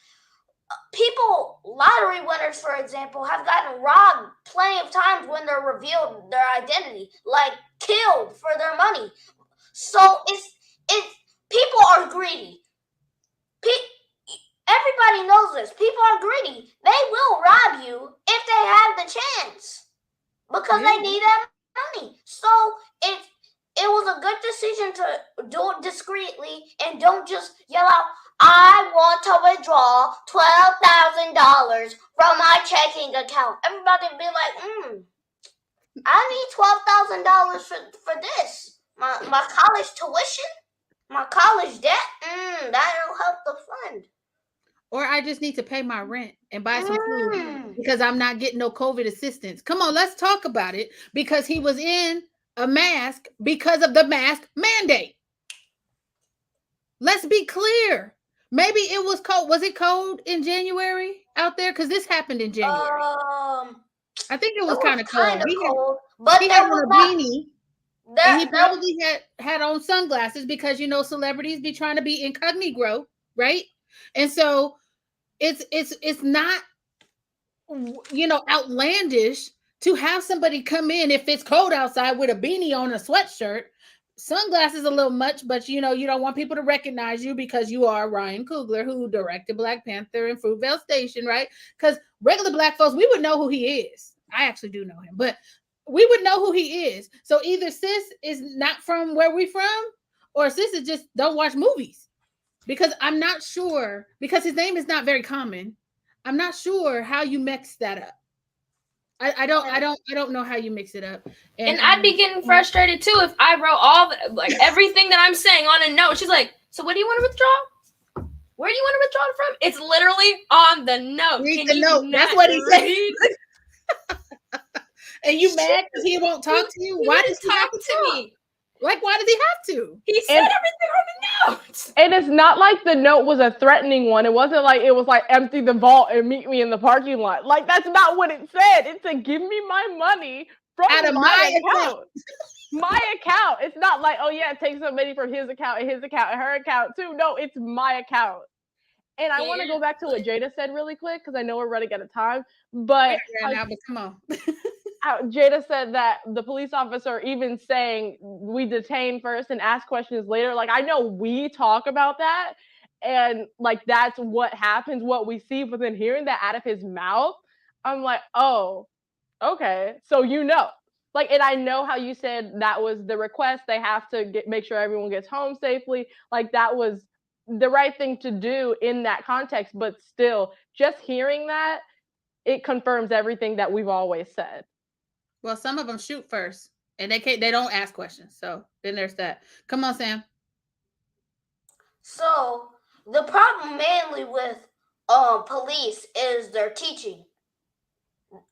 people, lottery winners, for example, have gotten robbed plenty of times when they're revealed their identity, like killed for their money. So it's people are greedy. Everybody knows this. People are greedy. They will rob you if they have the chance, because they need that money. So it was a good decision to do it discreetly and don't just yell out, I want to withdraw $12,000 from my checking account. Everybody would be like, I need $12,000 for this. My college tuition, my college debt, that'll help the fund.
Or I just need to pay my rent and buy some food because I'm not getting no COVID assistance. Come on, let's talk about it, because he was in a mask because of the mask mandate. Let's be clear. Maybe it was cold. Was it cold in January out there? Because this happened in January. I think it was kind of cold.
But
he had on a beanie. And he probably had on sunglasses because celebrities be trying to be incognito, right? And so it's not outlandish to have somebody come in if it's cold outside with a beanie on, a sweatshirt, sunglasses a little much, but you don't want people to recognize you because you are Ryan Coogler, who directed Black Panther and Fruitvale Station, right? Because regular Black folks, we would know who he is. I actually do know him, but we would know who he is. So either sis is not from where we from, or sis is just don't watch movies. Because I'm not sure, because his name is not very common. I'm not sure how you mix that up. I don't know how you mix it up.
And I'd be getting frustrated too if I wrote everything that I'm saying on a note. She's like, so what do you want to withdraw? Where do you want to withdraw it from? It's literally on the note.
Read the note. That's what he said. And you mad because he won't talk to you? Why does he have to talk? Me? Like, why does he have to?
He said everything on the note.
And it's not like the note was a threatening one. It wasn't like it was like empty the vault and meet me in the parking lot. Like, that's not what it said. It said, give me my money from my account. My account. It's not like, oh yeah, take some money from his account and her account too. No, it's my account. And I want to go back to what Jada said really quick, because I know we're running out of time. But
come on.
Jada said that the police officer even saying we detain first and ask questions later. Like, I know we talk about that, and like that's what happens, what we see, but then hearing that out of his mouth, I'm like, oh, okay. So like, and I know how you said that was the request. They have to make sure everyone gets home safely. Like, that was the right thing to do in that context, but still, just hearing that, it confirms everything that we've always said.
Well, some of them shoot first, and they don't ask questions. So then there's that. Come on, Sam.
So the problem mainly with police is their teaching.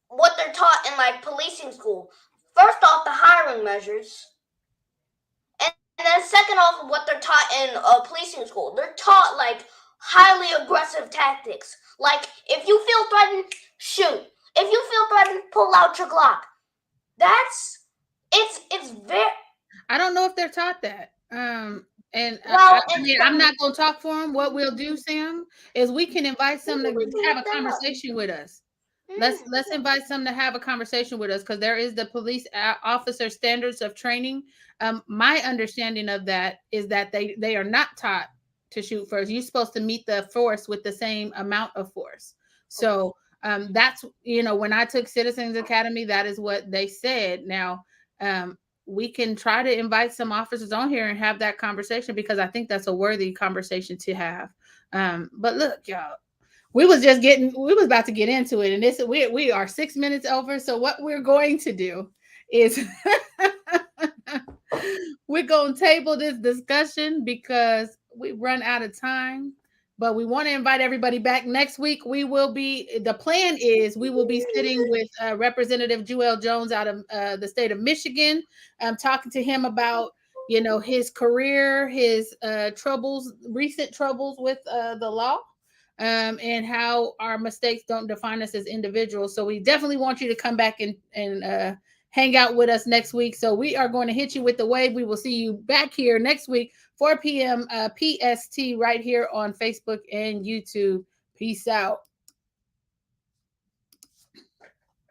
What they're taught in like policing school. First off, the hiring measures. And then second off, what they're taught in policing school. They're taught like highly aggressive tactics. Like if you feel threatened, shoot. If you feel threatened, pull out your Glock. It's very.
I don't know if they're taught that. And
Well,
I mean, I'm not going to talk for them. What we'll do, Sam, is we can invite some to have a conversation with us. Let's invite some to have a conversation with us because there is the police officer standards of training. My understanding of that is that they are not taught to shoot first. You're supposed to meet the force with the same amount of force. So that's when I took Citizens Academy, that is what they said. Now we can try to invite some officers on here and have that conversation because I think that's a worthy conversation to have. But look, y'all. We was about to get into it, and we are 6 minutes over. So what we're going to do is we're going to table this discussion because we run out of time. But we want to invite everybody back next week. The plan is we will be sitting with Representative Jewel Jones out of the state of Michigan, talking to him about his career, his recent troubles with the law. And how our mistakes don't define us as individuals. So we definitely want you to come back and hang out with us next week. So we are going to hit you with the wave. We will see you back here next week, 4 p.m. PST, right here on Facebook and YouTube. Peace out.